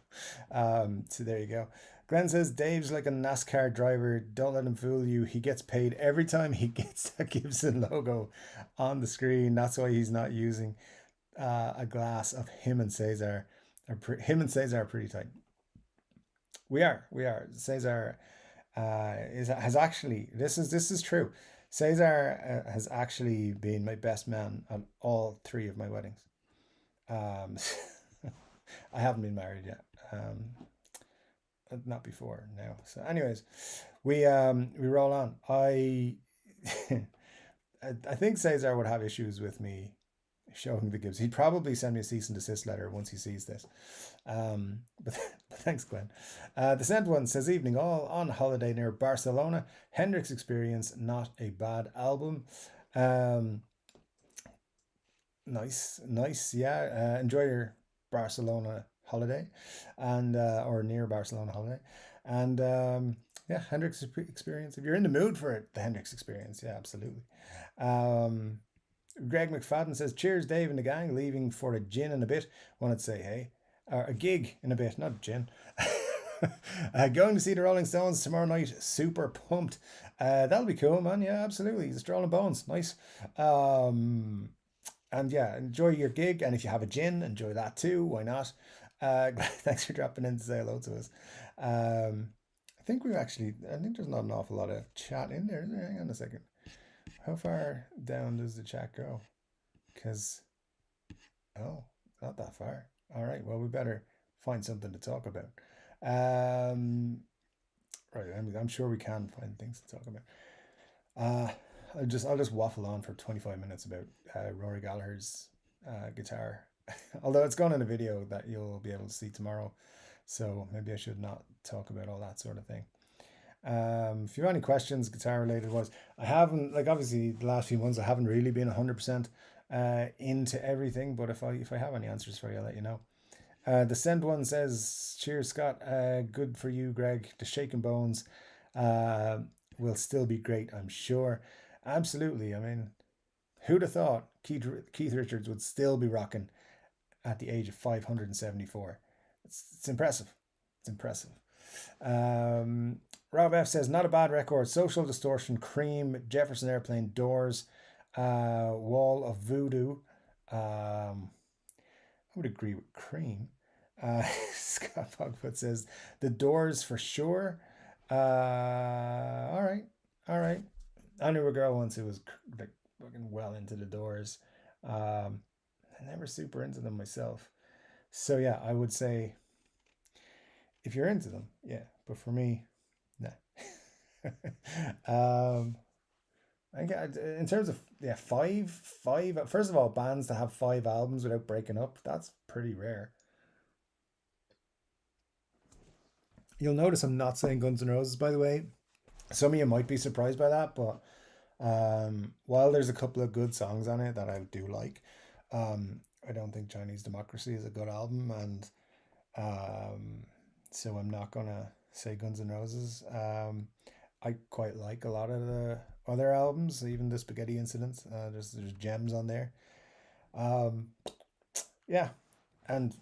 there you go. Glenn says Dave's like a NASCAR driver. Don't let him fool you. He gets paid every time he gets that Gibson logo on the screen. That's why he's not using a glass of him and Cesar. Him and Cesar are pretty tight. We are. Cesar has actually this is true. Cesar has actually been my best man on all three of my weddings. Um, I haven't been married yet. Not before now. So, anyways, we roll on. I think Cesar would have issues with me showing the Gibbs. He'd probably send me a cease and desist letter once he sees this. But thanks, Glenn. The sent one says, evening all on holiday near Barcelona. Hendrix Experience, not a bad album. Um, nice. Yeah, enjoy your Barcelona holiday, and or near Barcelona holiday, and yeah, Hendrix Experience. If you're in the mood for it, the Hendrix Experience, yeah, absolutely. Um, Greg McFadden says, cheers, Dave and the gang, leaving for a gin in a bit. Wanted to say, hey, or a gig in a bit, not a gin. Going to see the Rolling Stones tomorrow night. Super pumped. That'll be cool, man. Yeah, absolutely. The Strolling Bones, nice. Um, and yeah, enjoy your gig. And if you have a gin, enjoy that too. Why not? Thanks for dropping in to say hello to us. Um, I think there's not an awful lot of chat in there. Is there? Hang on a second. How far down does the chat go? Because, oh, not that far. All right, well, we better find something to talk about. Um, right, I'm sure we can find things to talk about. Uh, I'll just waffle on for 25 minutes about Rory Gallagher's guitar. Although it's gone in a video that you'll be able to see tomorrow, so maybe I should not talk about all that sort of thing. If you have any questions, guitar related ones, I haven't, like, obviously the last few months I haven't really been 100% into everything, but if I have any answers for you, I'll let you know. The send one says, cheers, Scott. Good for you, Greg. The Shaken Bones uh, will still be great, I'm sure. Absolutely. I mean, who'd have thought Keith Richards would still be rocking at the age of 574? It's impressive. It's impressive. Um, Rob F says, not a bad record. Social Distortion, Cream, Jefferson Airplane, Doors, Wall of Voodoo. I would agree with Cream. Scott Pogfoot says, the Doors for sure. All right. All right. I knew a girl once who was like fucking well into the Doors. Um, I never super into them myself. So yeah, I would say if you're into them, yeah. But for me, nah. um, I get in terms of yeah, five. First of all, bands to have 5 albums without breaking up, that's pretty rare. You'll notice I'm not saying Guns N' Roses, by the way. Some of you might be surprised by that, but while there's a couple of good songs on it that I do like, I don't think Chinese Democracy is a good album, and um, so I'm not gonna say Guns N' Roses. I quite like a lot of the other albums, even the Spaghetti Incident. There's gems on there. Um, yeah, and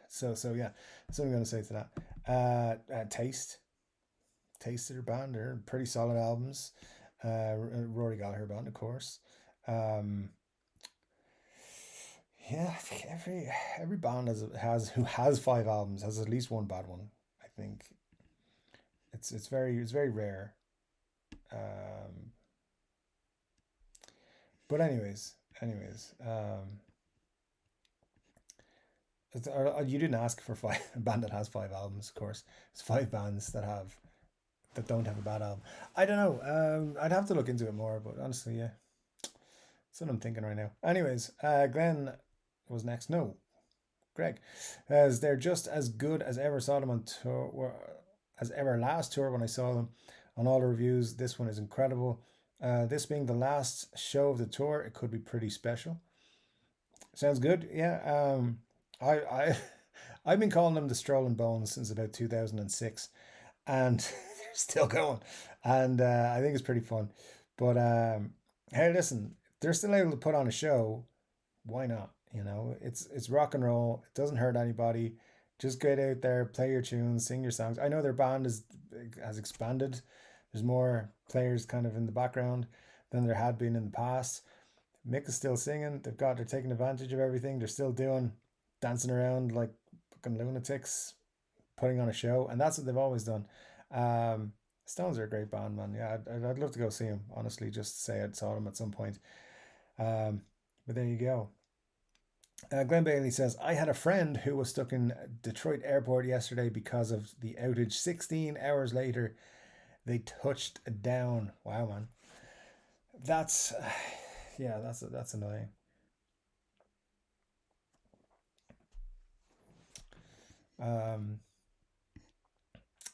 so yeah. So I'm gonna say to that. Taste of their band. They're pretty solid albums. Rory Gallagher band, of course. Um, yeah, I think every band has who has 5 albums has at least one bad one. I think it's very rare. Um, but anyways, you didn't ask for five a band that has 5 albums. Of course, it's 5 bands that don't have a bad album. I don't know. I'd have to look into it more, but honestly, yeah, that's what I'm thinking right now. Anyways, Glenn was next. No, Greg, as they're just as good as ever. Saw them on tour, as ever last tour when I saw them. On all the reviews, this one is incredible. This being the last show of the tour, it could be pretty special. Sounds good. Yeah. I I've been calling them the Strolling Bones since about 2006, and they're still going, and I think it's pretty fun. But hey, listen, they're still able to put on a show. Why not? It's rock and roll. It doesn't hurt anybody. Just get out there, play your tunes, sing your songs. I know their band has expanded. There's more players kind of in the background than there had been in the past. Mick is still singing. They're taking advantage of everything. They're still dancing around like fucking lunatics, putting on a show, and that's what they've always done. Um, Stones are a great band, man. Yeah, I'd love to go see them. Honestly, just to say I saw them at some point. Um, but there you go. Glenn Bailey says, I had a friend who was stuck in Detroit airport yesterday because of the outage. 16 hours later, they touched down. Wow, man. That's, yeah, that's annoying. Um,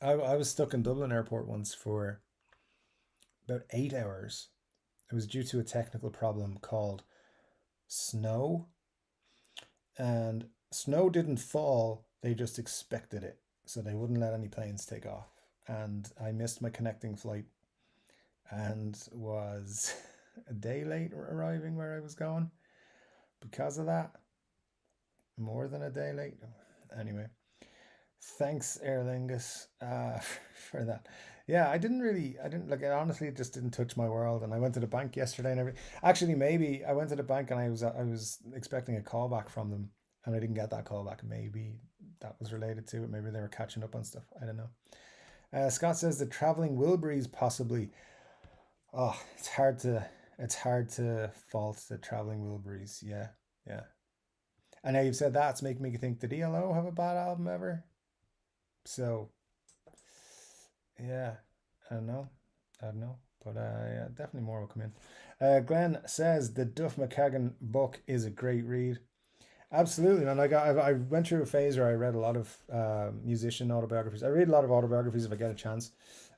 I was stuck in Dublin airport once for about 8 hours. It was due to a technical problem called snow, and snow didn't fall, they just expected it. So they wouldn't let any planes take off. And I missed my connecting flight and was a day late arriving where I was going because of that. More than a day late. Anyway, thanks, Aer Lingus, for that. Yeah, I didn't like it. Honestly, it just didn't touch my world. And I went to the bank yesterday and everything. Actually, maybe I went to the bank and I was expecting a call back from them, and I didn't get that call back. Maybe that was related to it. Maybe they were catching up on stuff. I don't know. Scott says the traveling Wilburys possibly. Oh, it's hard to fault the traveling Wilburys. Yeah, yeah. And now you've said that, it's making me think, did ELO have a bad album ever? So yeah, I don't know. I don't know. But yeah, definitely more will come in. Glenn says the Duff McKagan book is a great read. Absolutely, man. I went through a phase where I read a lot of musician autobiographies. I read a lot of autobiographies if I get a chance.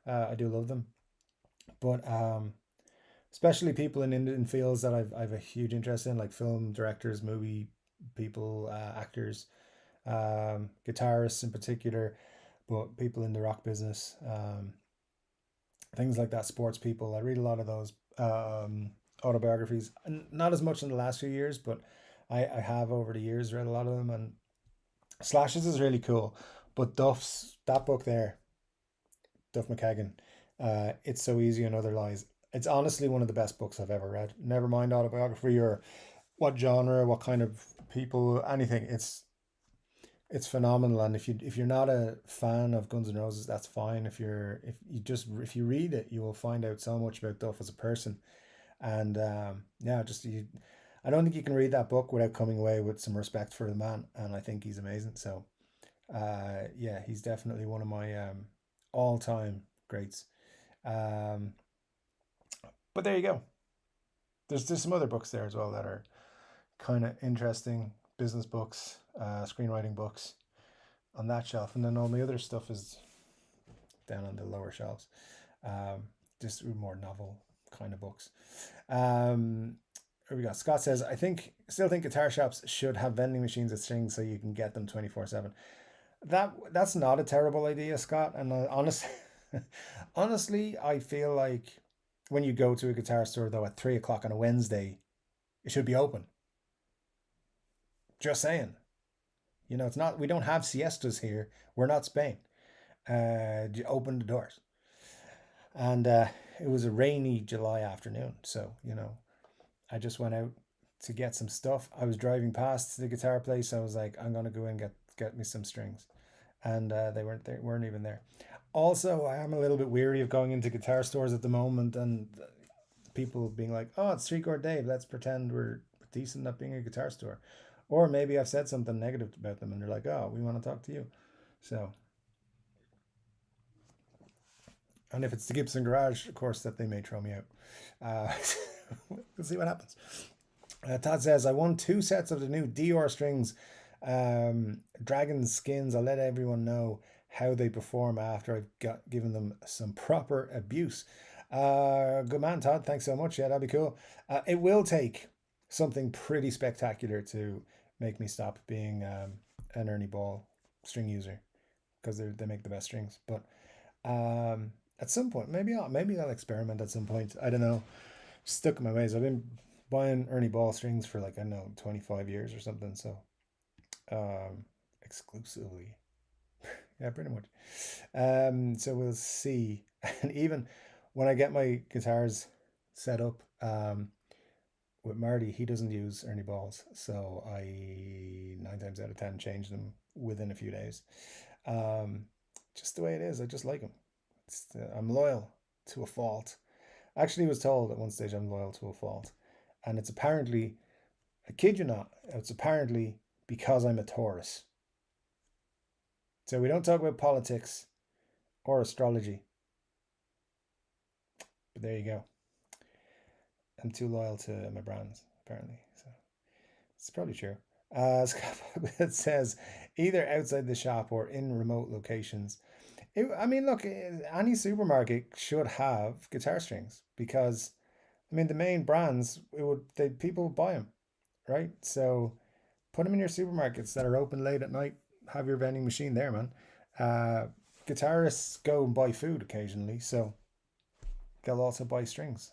I do love them, but especially people in fields that I've a huge interest in, like film directors, movie people, actors, guitarists in particular, but people in the rock business, things like that, sports people. I read a lot of those autobiographies, and not as much in the last few years, but I have over the years read a lot of them. And Slashes is really cool, but Duff's that book there, Duff McKagan, It's So Easy and Other Lies. It's honestly one of the best books I've ever read. Never mind autobiography or what genre, what kind of people, anything. It's phenomenal. And if you're not a fan of Guns N' Roses, that's fine. If you read it, you will find out so much about Duff as a person. And yeah, I don't think you can read that book without coming away with some respect for the man. And I think he's amazing. So yeah, he's definitely one of my all time greats. Um, but there you go. There's some other books there as well that are kind of interesting, business books, screenwriting books on that shelf, and then all the other stuff is down on the lower shelves. Um, just more novel kind of books. Here we go. Scott says, still think guitar shops should have vending machines at strings so you can get them 24/7. That's not a terrible idea, Scott. And honestly, I feel like when you go to a guitar store though at 3 o'clock on a Wednesday, it should be open. Just saying. It's not. We don't have siestas here. We're not Spain. You open the doors, and it was a rainy July afternoon, so I just went out to get some stuff. I was driving past the guitar place. I was like, I'm gonna go and get me some strings, and they weren't even there. Also, I am a little bit weary of going into guitar stores at the moment and people being like, "Oh, it's Three Chord Dave. Let's pretend we're decent at being a guitar store," or maybe I've said something negative about them and they're like, "Oh, we want to talk to you." So, and if it's the Gibson Garage, of course, that they may throw me out. Uh, we'll see what happens. Todd says, I won 2 sets of the new Dior strings, Dragon Skins. I'll let everyone know how they perform after I've given them some proper abuse. Good man, Todd. Thanks so much. Yeah, that'd be cool. It will take something pretty spectacular to make me stop being an Ernie Ball string user because they make the best strings. But at some point, maybe I'll experiment at some point. I don't know. Stuck in my ways. I've been buying Ernie Ball strings for like, I don't know, 25 years or something. So exclusively. Yeah, pretty much. So we'll see. And even when I get my guitars set up with Marty, he doesn't use Ernie Balls. So I 9 times out of 10 change them within a few days. Just the way it is. I just like them. I'm loyal to a fault. I actually was told at one stage I'm loyal to a fault. And it's apparently, I kid you not, it's apparently because I'm a Taurus. So we don't talk about politics or astrology. But there you go. I'm too loyal to my brands, apparently. So it's probably true. It says either outside the shop or in remote locations. I mean, look, any supermarket should have guitar strings because, I mean, the main brands, people would buy them, right? So put them in your supermarkets that are open late at night. Have your vending machine there, man. Uh, Guitarists go and buy food occasionally, so they'll also buy strings.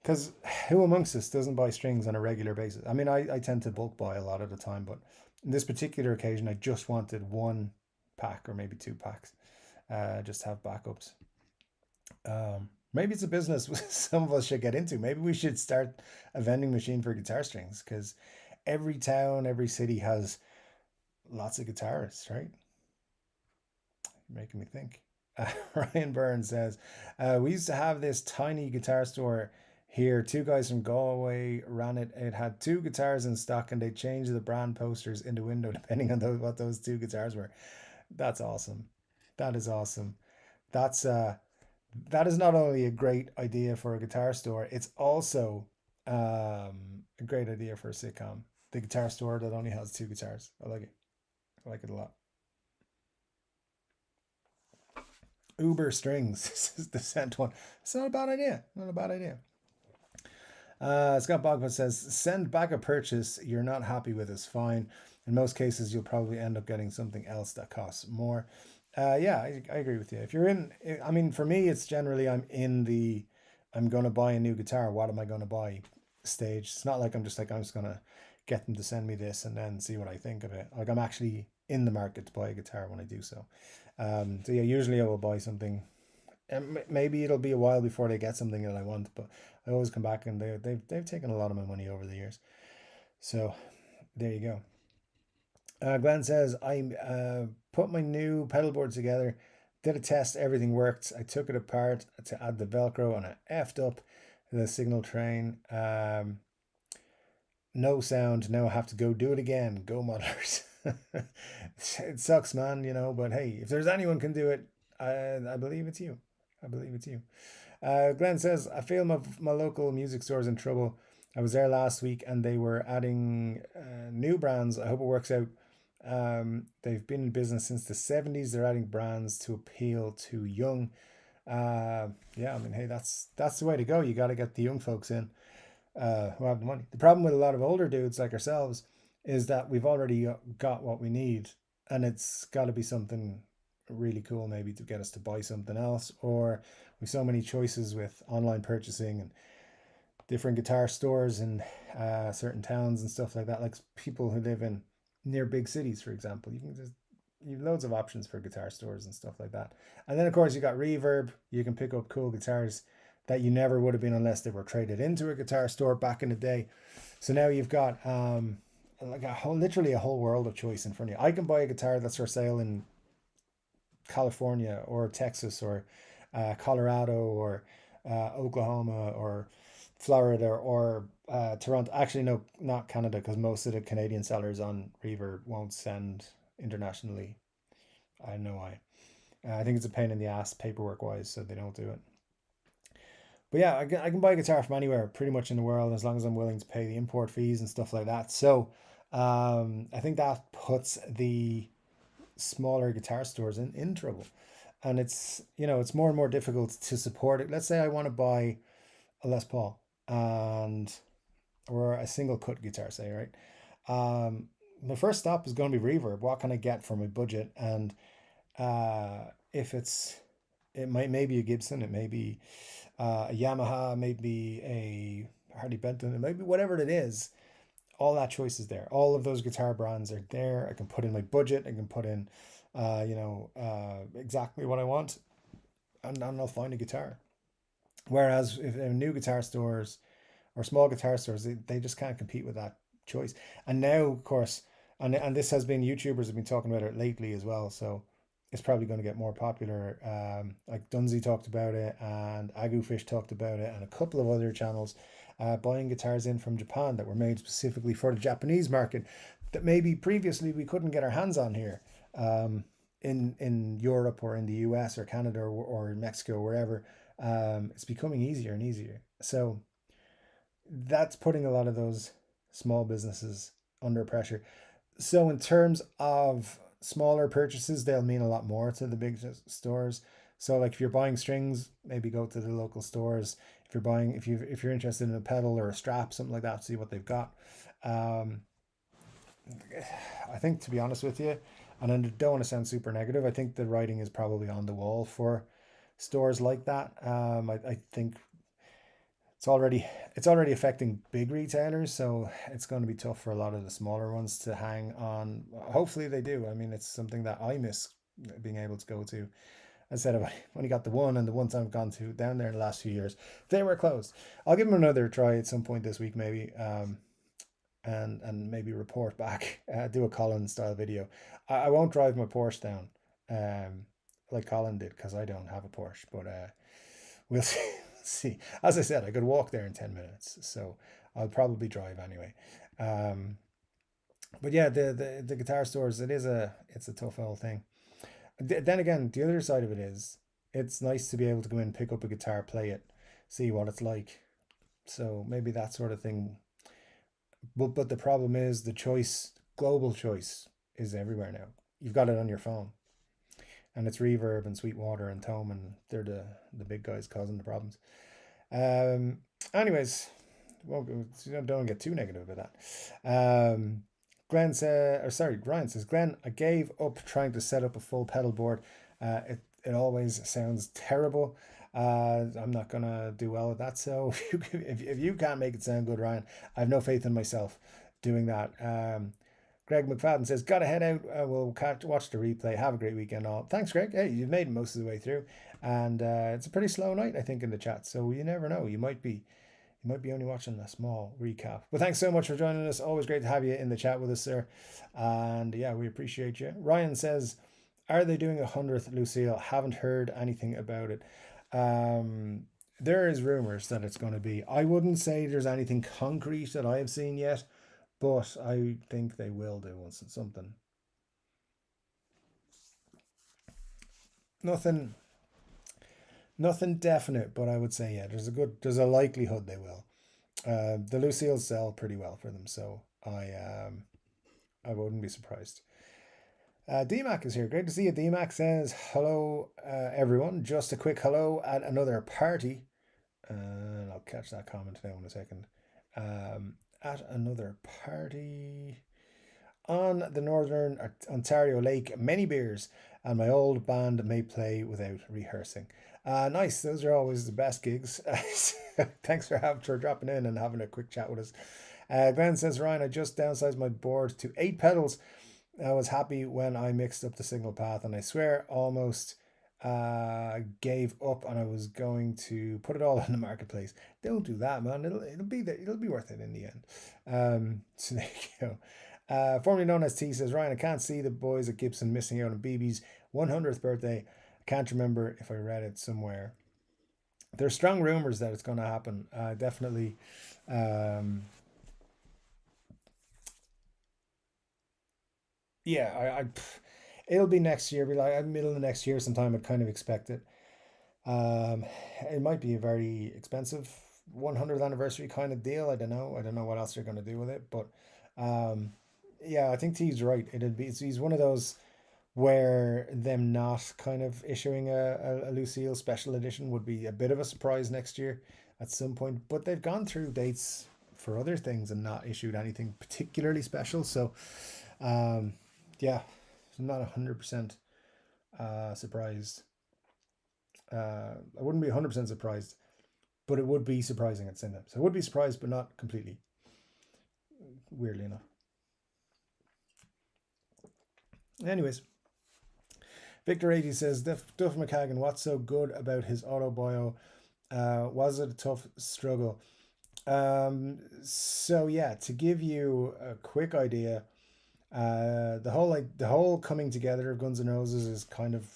Because who amongst us doesn't buy strings on a regular basis? I mean, I tend to bulk buy a lot of the time, but in this particular occasion, I just wanted 1 pack or maybe 2 packs, just to have backups. Maybe it's a business some of us should get into. Maybe we should start a vending machine for guitar strings because every town, every city has lots of guitarists, right? You're making me think. Ryan Burns says, we used to have this tiny guitar store here. 2 guys from Galway ran it. It had 2 guitars in stock and they changed the brand posters in the window depending on what those 2 guitars were. That's awesome. That is awesome. That's that is not only a great idea for a guitar store, it's also a great idea for a sitcom. The guitar store that only has 2 guitars. I like it. I like it a lot. Uber strings. This is the sent one. It's not a bad idea. Not a bad idea. Scott Bogman says, send back a purchase you're not happy with is fine. In most cases, you'll probably end up getting something else that costs more. Yeah, I agree with you. If you're in, I mean, for me, it's generally I'm going to buy a new guitar. What am I going to buy stage? It's not like I'm just going to get them to send me this and then see what I think of it. Like I'm actually in the market to buy a guitar when I do so. So yeah, usually I will buy something. And maybe it'll be a while before they get something that I want, but I always come back and they've taken a lot of my money over the years. So there you go. Glenn says, I put my new pedal board together, did a test, everything worked. I took it apart to add the Velcro and I effed up the signal train. No sound. Now I have to go do it again. Go modelers. It sucks, man, but hey, if there's anyone can do it, I believe it's you. I believe it's you. Glenn says, I feel my local music store is in trouble. I was there last week and they were adding new brands. I hope it works out. They've been in business since the 70s. They're adding brands to appeal to young. Yeah, I mean, hey, that's the way to go. You got to get the young folks in who have the money. The problem with a lot of older dudes like ourselves is that we've already got what we need, and it's got to be something really cool maybe to get us to buy something else, or we've so many choices with online purchasing and different guitar stores in certain towns and stuff like that. Like people who live in near big cities, for example, you have loads of options for guitar stores and stuff like that. And then of course you got Reverb. You can pick up cool guitars that you never would have been unless they were traded into a guitar store back in the day. So now you've got like literally a whole world of choice in front of you. I can buy a guitar that's for sale in California or Texas or Colorado or Oklahoma or Florida or Toronto. Actually, no, not Canada, because most of the Canadian sellers on Reverb won't send internationally. I don't know why. I think it's a pain in the ass paperwork wise, so they don't do it. But yeah, I can buy a guitar from anywhere pretty much in the world as long as I'm willing to pay the import fees and stuff like that. So I think that puts the smaller guitar stores in trouble. And it's, it's more and more difficult to support it. Let's say I want to buy a Les Paul and or a single cut guitar, say, right? My first stop is going to be Reverb. What can I get for my budget? And if it may be a Gibson, it may be a Yamaha, maybe a Harley Benton, it might be whatever it is. All that choice is there. All of those guitar brands are there. I can put in my budget. I can put in, exactly what I want, and I'll find a guitar. Whereas if in new guitar stores or small guitar stores, they just can't compete with that choice. And now, of course, and this has been YouTubers have been talking about it lately as well. So it's probably going to get more popular. Like Dunzy talked about it, and Agufish talked about it, and a couple of other channels buying guitars in from Japan that were made specifically for the Japanese market that maybe previously we couldn't get our hands on here in Europe or in the US or Canada or Mexico, wherever. It's becoming easier and easier. So that's putting a lot of those small businesses under pressure. So in terms of smaller purchases, they'll mean a lot more to the big stores. So like if you're buying strings, maybe go to the local stores. If you're interested in a pedal or a strap, something like that, see what they've got. Um, I think, to be honest with you, and I don't want to sound super negative, I think the writing is probably on the wall for stores like that. I think it's already affecting big retailers, so it's going to be tough for a lot of the smaller ones to hang on. Hopefully they do. I mean, it's something that I miss being able to go to. I said I've only got the one, and the ones I've gone to down there in the last few years, they were closed. I'll give them another try at some point this week, maybe, and maybe report back, do a Colin style video. I won't drive my Porsche down, like Colin did, because I don't have a Porsche, but we'll see. See, as I said, I could walk there in 10 minutes, so I'll probably drive anyway. Um, but yeah, the guitar stores, it's a tough old thing. Then again, the other side of it is it's nice to be able to go in, pick up a guitar, play it, see what it's like. So maybe that sort of thing. But the problem is the choice, global choice, is everywhere now. You've got it on your phone, and it's Reverb and Sweetwater and Tome, and they're the big guys causing the problems. Um, anyways, well, don't get too negative about that. Glenn said, or sorry, Ryan says, Glenn, I gave up trying to set up a full pedal board. It always sounds terrible. I'm not gonna do well with that. So if you can't make it sound good, Ryan, I have no faith in myself doing that. Greg McFadden says, gotta head out. We'll watch the replay. Have a great weekend, all. Thanks, Greg. Hey, you've made it most of the way through, and it's a pretty slow night, I think, in the chat. So you never know. You might be only watching a small recap. But thanks so much for joining us. Always great to have you in the chat with us, sir. And yeah, we appreciate you. Ryan says, are they doing 100th Lucille? Haven't heard anything about it. There is rumors that it's going to be. I wouldn't say there's anything concrete that I have seen yet, but I think they will do once it's something. Nothing definite, but I would say yeah, there's a likelihood they will. The Lucille's sell pretty well for them, so I wouldn't be surprised. DMAC is here. Great to see you. DMAC says, hello, everyone. Just a quick hello at another party. And I'll catch that comment now in a second. At another party on the Northern Ontario Lake. Many beers, and my old band may play without rehearsing. Nice. Those are always the best gigs. Thanks for dropping in and having a quick chat with us. Glenn says, Ryan, I just downsized my board to 8 pedals. I was happy when I mixed up the signal path, and I swear almost gave up and I was going to put it all on the marketplace. Don't do that, man. It'll be there. It'll be worth it in the end. So there you go. Formerly known as T says, Ryan, I can't see the boys at Gibson missing out on BB's 100th birthday. I can't remember if I read it somewhere. There's strong rumors that it's going to happen. Definitely. Um, yeah, it'll be next year. Be like middle of next year sometime. I'd kind of expect it. Um, it might be a very expensive 100th anniversary kind of deal. I don't know. I don't know what else they're going to do with it, but um, yeah, I think T's right. It'd be he's one of those where them not kind of issuing a Lucille special edition would be a bit of a surprise next year at some point. But they've gone through dates for other things and not issued anything particularly special. So um, yeah, I'm not 100% surprised. I wouldn't be 100% surprised, but it would be surprising at the same time. So I would be surprised, but not completely, weirdly enough. Anyways, Victor 80 says, Duff McKagan, what's so good about his autobio? Was it a tough struggle? So yeah, to give you a quick idea, the whole coming together of Guns N' Roses is kind of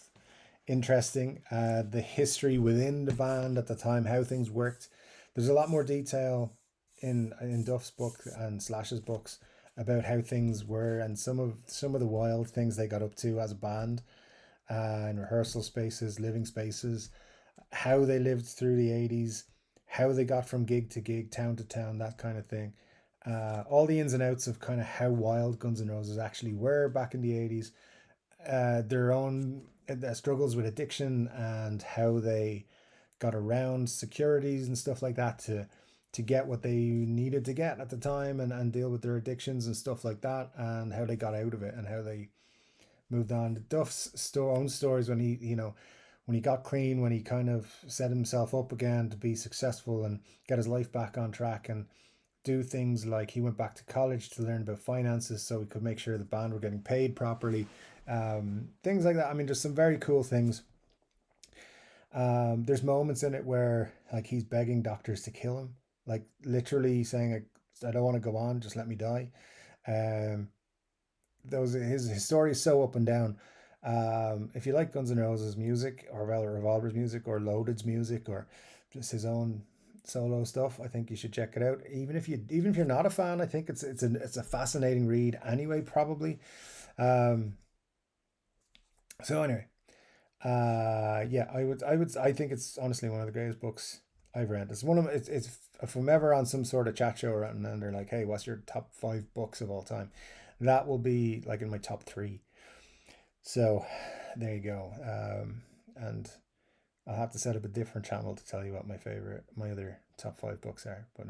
interesting. The history within the band at the time, how things worked. There's a lot more detail in Duff's book and Slash's books about how things were and some of the wild things they got up to as a band, in rehearsal spaces, living spaces, how they lived through the 80s, how they got from gig to gig, town to town, that kind of thing. All the ins and outs of kind of how wild Guns N' Roses actually were back in the 80s, their own struggles with addiction and how they got around securities and stuff like that to get what they needed to get at the time and deal with their addictions and stuff like that, and how they got out of it and how they moved on. Duff's own stories when he got clean, when he kind of set himself up again to be successful and get his life back on track and do things like he went back to college to learn about finances so he could make sure the band were getting paid properly. Things like that. I mean, there's some very cool things. There's moments in it where like he's begging doctors to kill him, like literally saying, "I don't want to go on, just let me die." Um, those his story is so up and down. If you like Guns N' Roses music or Velvet Revolver's music or Loaded's music or just his own solo stuff, I think you should check it out. Even if you're not a fan, I think it's a fascinating read anyway. Probably. Um, so anyway, yeah, I think it's honestly one of the greatest books I've read. It's one of it's if I'm ever on some sort of chat show or and then they're like, hey, what's your top 5 books of all time? That will be like in my top three. So there you go. And I'll have to set up a different channel to tell you what my other top 5 books are. But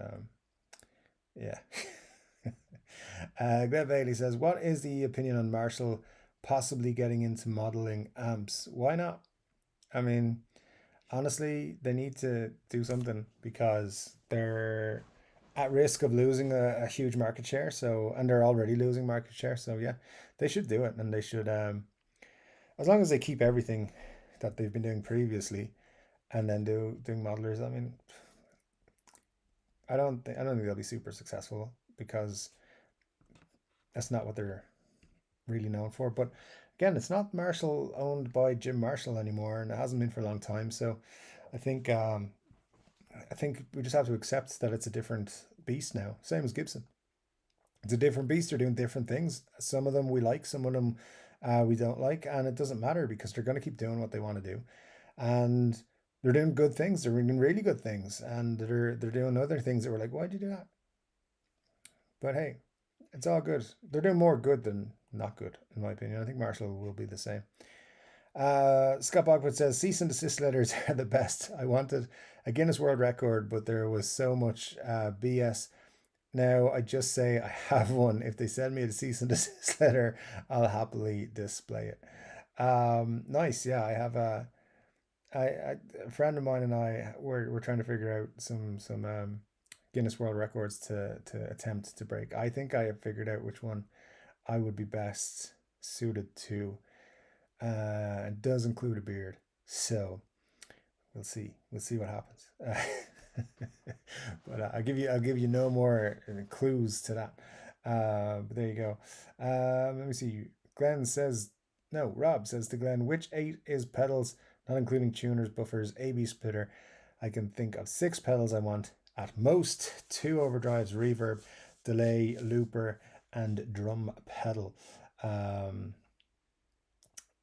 yeah. Greg Bailey says, what is the opinion on Marshall possibly getting into modeling amps? Why not? I mean, honestly, they need to do something because they're at risk of losing a huge market share. So, and they're already losing market share. So, yeah, they should do it, and they should, as long as they keep everything that they've been doing previously, and then doing modelers. I mean, I don't think they'll be super successful because that's not what they're really known for. But again, it's not Marshall owned by Jim Marshall anymore, and it hasn't been for a long time. So I think I think we just have to accept that it's a different beast now. Same as Gibson. It's a different beast. They're doing different things. Some of them we like, some of them we don't like, and it doesn't matter because they're going to keep doing what they want to do, and they're doing good things. They're doing really good things, and they're doing other things that were like, why'd you do that? But hey, it's all good. They're doing more good than not good, in my opinion. I think Marshall will be the same. Scott Bogford says cease and desist letters are the best. I wanted a Guinness World Record, but there was so much BS. Now I just say I have one. If they send me a cease and desist letter, I'll happily display it. Nice. Yeah, I have a friend of mine and I we're trying to figure out some Guinness World Records to attempt to break. I think I have figured out which one I would be best suited to. It does include a beard. So we'll see what happens. But I'll give you no more clues to that. But there you go. Let me see. Glenn says no. Rob says to Glenn, which eight is pedals, not including tuners, buffers, A/B splitter. I can think of six pedals I want at most: two overdrives, reverb, delay, looper, and drum pedal. Um,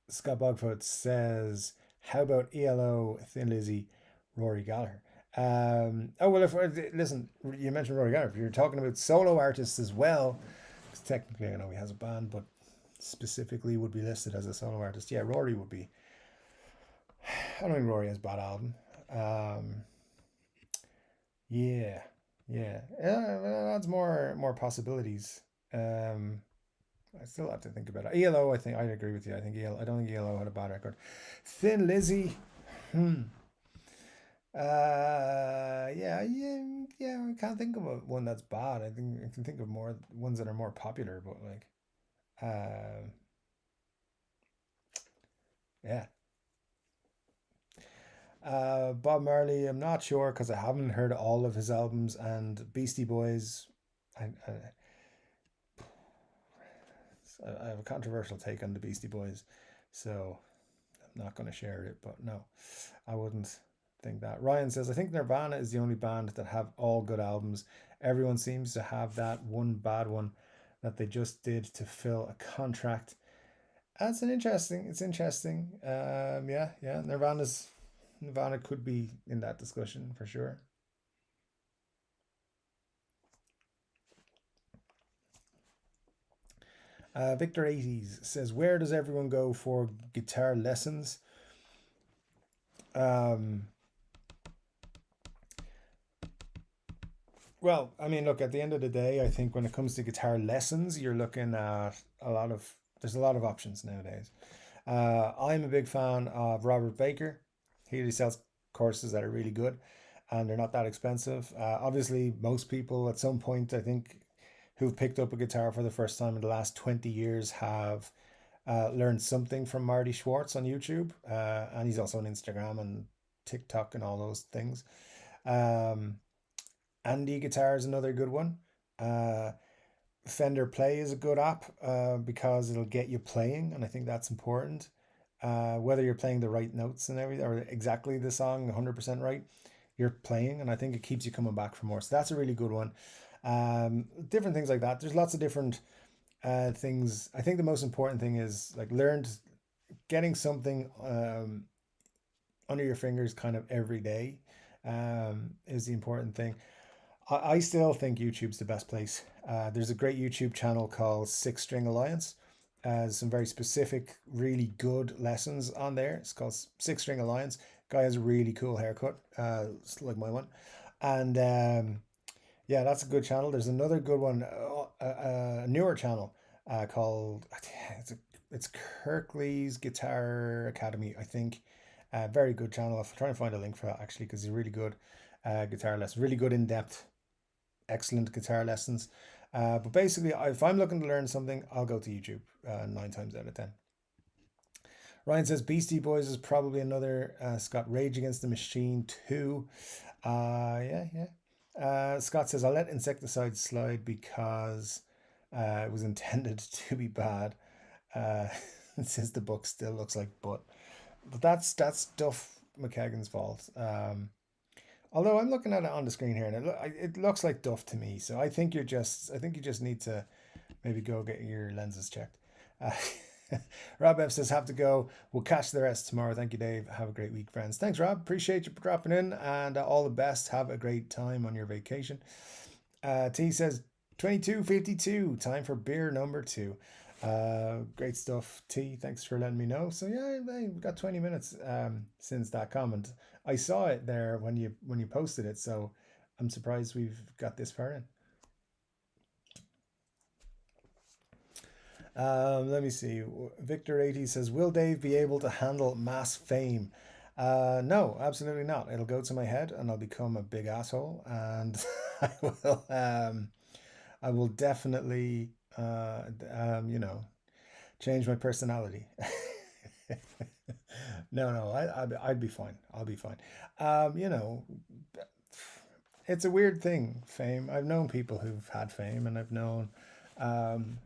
Scott Bogfoot says, how about ELO, Thin Lizzy, Rory Gallagher? Oh, well, if listen, you mentioned Rory Gallagher. If you're talking about solo artists as well, because technically I know he has a band, but specifically would be listed as a solo artist. Yeah, Rory would be. I don't think Rory has a bad album. Um, yeah, yeah, that's more possibilities. Um, I still have to think about it. ELO, I think I'd agree with you. I think ELO. I don't think ELO had a bad record. Thin Lizzy. Hmm. Yeah. I can't think of one that's bad. I think I can think of more ones that are more popular, but like, uh, yeah. Bob Marley. I'm not sure because I haven't heard all of his albums. And Beastie Boys. I have a controversial take on the Beastie Boys, so I'm not going to share it. But no, I wouldn't think that. Ryan says, I think Nirvana is the only band that have all good albums. Everyone seems to have that one bad one that they just did to fill a contract. That's it's interesting. Yeah. Nirvana could be in that discussion for sure. Victor 80s says, where does everyone go for guitar lessons? Um, Well, I mean, look, at the end of the day, I think when it comes to guitar lessons, you're looking at there's a lot of options nowadays. I'm a big fan of Robert Baker. He really sells courses that are really good and they're not that expensive. Obviously, most people at some point, I think, who've picked up a guitar for the first time in the last 20 years have learned something from Marty Schwartz on YouTube. And he's also on Instagram and TikTok and all those things. Um, Andy Guitar is another good one. Uh, Fender Play is a good app because it'll get you playing, and I think that's important. Whether you're playing the right notes and everything, or exactly the song 100% right, you're playing, and I think it keeps you coming back for more. So that's a really good one. Different things like that. There's lots of different things. I think the most important thing is like learned getting something under your fingers kind of every day is the important thing. I still think YouTube's the best place. There's a great YouTube channel called Six String Alliance. Some very specific, really good lessons on there. It's called Six String Alliance. Guy has a really cool haircut, like my one. And yeah, that's a good channel. There's another good one, a newer channel called it's Kirkley's Guitar Academy, I think. Very good channel. I'm trying to find a link for that actually because he's really good guitar lesson, really good in depth excellent guitar lessons. But basically, if I'm looking to learn something, I'll go to YouTube 9 times out of 10. Ryan says Beastie Boys is probably another. Scott, Rage Against the Machine 2. Yeah. Scott says, I'll let Insecticide slide because it was intended to be bad. Uh, it says the book still looks like butt. But that's Duff McKagan's fault. Although I'm looking at it on the screen here, and it looks like Duff to me. So I think you just need to maybe go get your lenses checked. Uh, Rob F says, have to go. We'll catch the rest tomorrow. Thank you, Dave. Have a great week, friends. Thanks, Rob. Appreciate you dropping in, and all the best. Have a great time on your vacation. T says, 22:52. Time for beer number 2. Great stuff, T. Thanks for letting me know. So yeah, we've got 20 minutes since that comment. I saw it there when you posted it, so I'm surprised we've got this far in. Let me see. Victor 80 says, will Dave be able to handle mass fame? No, absolutely not. It'll go to my head and I'll become a big asshole and I will definitely you know, change my personality. I'd be fine. I'll be fine. You know, it's a weird thing, fame. I've known people who've had fame, and um,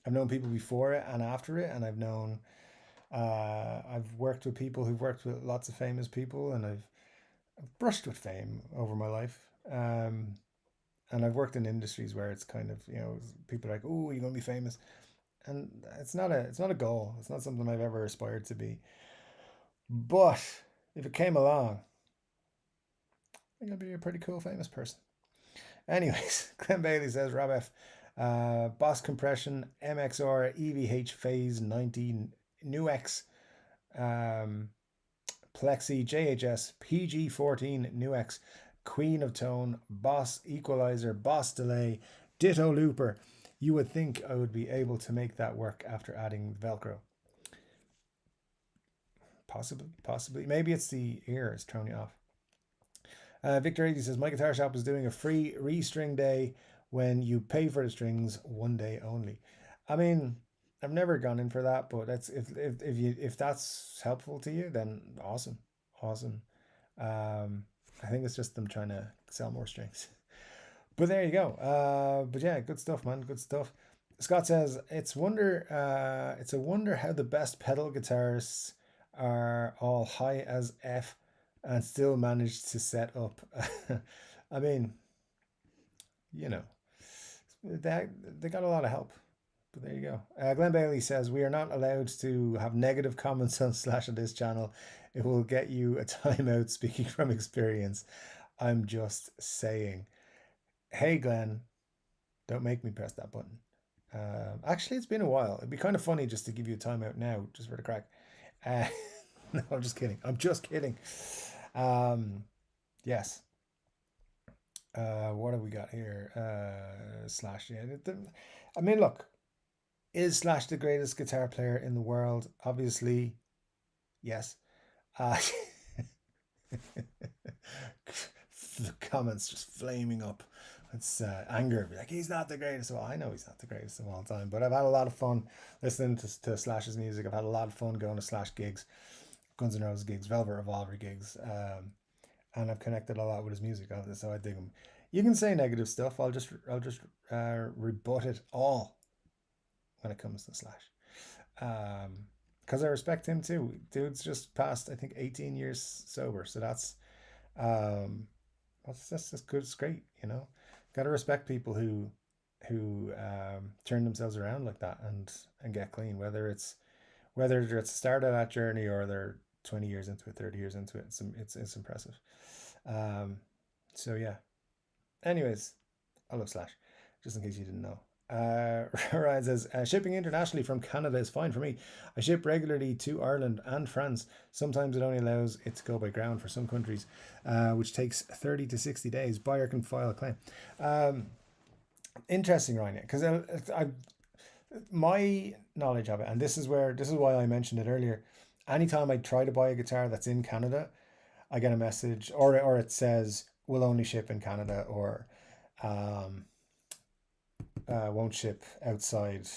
I've known people before it and after it, and I've worked with people who've worked with lots of famous people, and I've brushed with fame over my life. And I've worked in industries where it's kind of, people are like, "Oh, you're gonna be famous," and it's not a goal. It's not something I've ever aspired to be. But if it came along, I think I'd be a pretty cool famous person. Anyways, Glenn Bailey says, Rob F. Boss compression, MXR, EVH phase 19, New X, um, Plexi, JHS, PG14, New X, Queen of Tone, Boss Equalizer, Boss Delay, Ditto Looper. You would think I would be able to make that work after adding Velcro. Possibly. Maybe it's the ear is throwing you off. Victor 80 says, my guitar shop is doing a free restring day when you pay for the strings 1 day only. I mean, I've never gone in for that, but that's if that's helpful to you, then awesome, awesome. I think it's just them trying to sell more strings. But there you go. But yeah, good stuff, man. Good stuff. Scott says it's a wonder how the best pedal guitarists are all high as F and still manage to set up. I mean, you know, they got a lot of help. But there you go. Glenn Bailey says, we are not allowed to have negative comments on Slash on this channel. It will get you a timeout, speaking from experience. I'm just saying. Hey, Glenn, don't make me press that button. Actually, it's been a while. It'd be kind of funny just to give you a timeout now, just for the crack. Uh, no, I'm just kidding. I'm just kidding. Yes. What have we got here? Slash. Yeah. I mean, look, is Slash the greatest guitar player in the world? Obviously, yes. Uh, the comments just flaming up. It's anger. Like, he's not the greatest. Well, I know he's not the greatest of all time, but I've had a lot of fun listening to Slash's music. I've had a lot of fun going to Slash gigs, Guns N' Roses gigs, Velvet Revolver gigs, and I've connected a lot with his music. So I dig him. You can say negative stuff. I'll just rebut it all when it comes to Slash. Because I respect him too. Dude's just passed, I think, 18 years sober. So um, that's just good. It's great, you know. Got to respect people who turn themselves around like that and get clean. Whether it's started that journey or they're 20 years into it, 30 years into it. It's impressive. Um, so yeah. Anyways, I love Slash, just in case you didn't know. Ryan says, shipping internationally from Canada is fine for me. I ship regularly to Ireland and France. Sometimes it only allows it to go by ground for some countries, which takes 30 to 60 days. Buyer can file a claim. Interesting, Ryan, because my knowledge of it, and this is why I mentioned it earlier. Anytime I try to buy a guitar that's in Canada, I get a message, or it says will only ship in Canada, or um, won't ship outside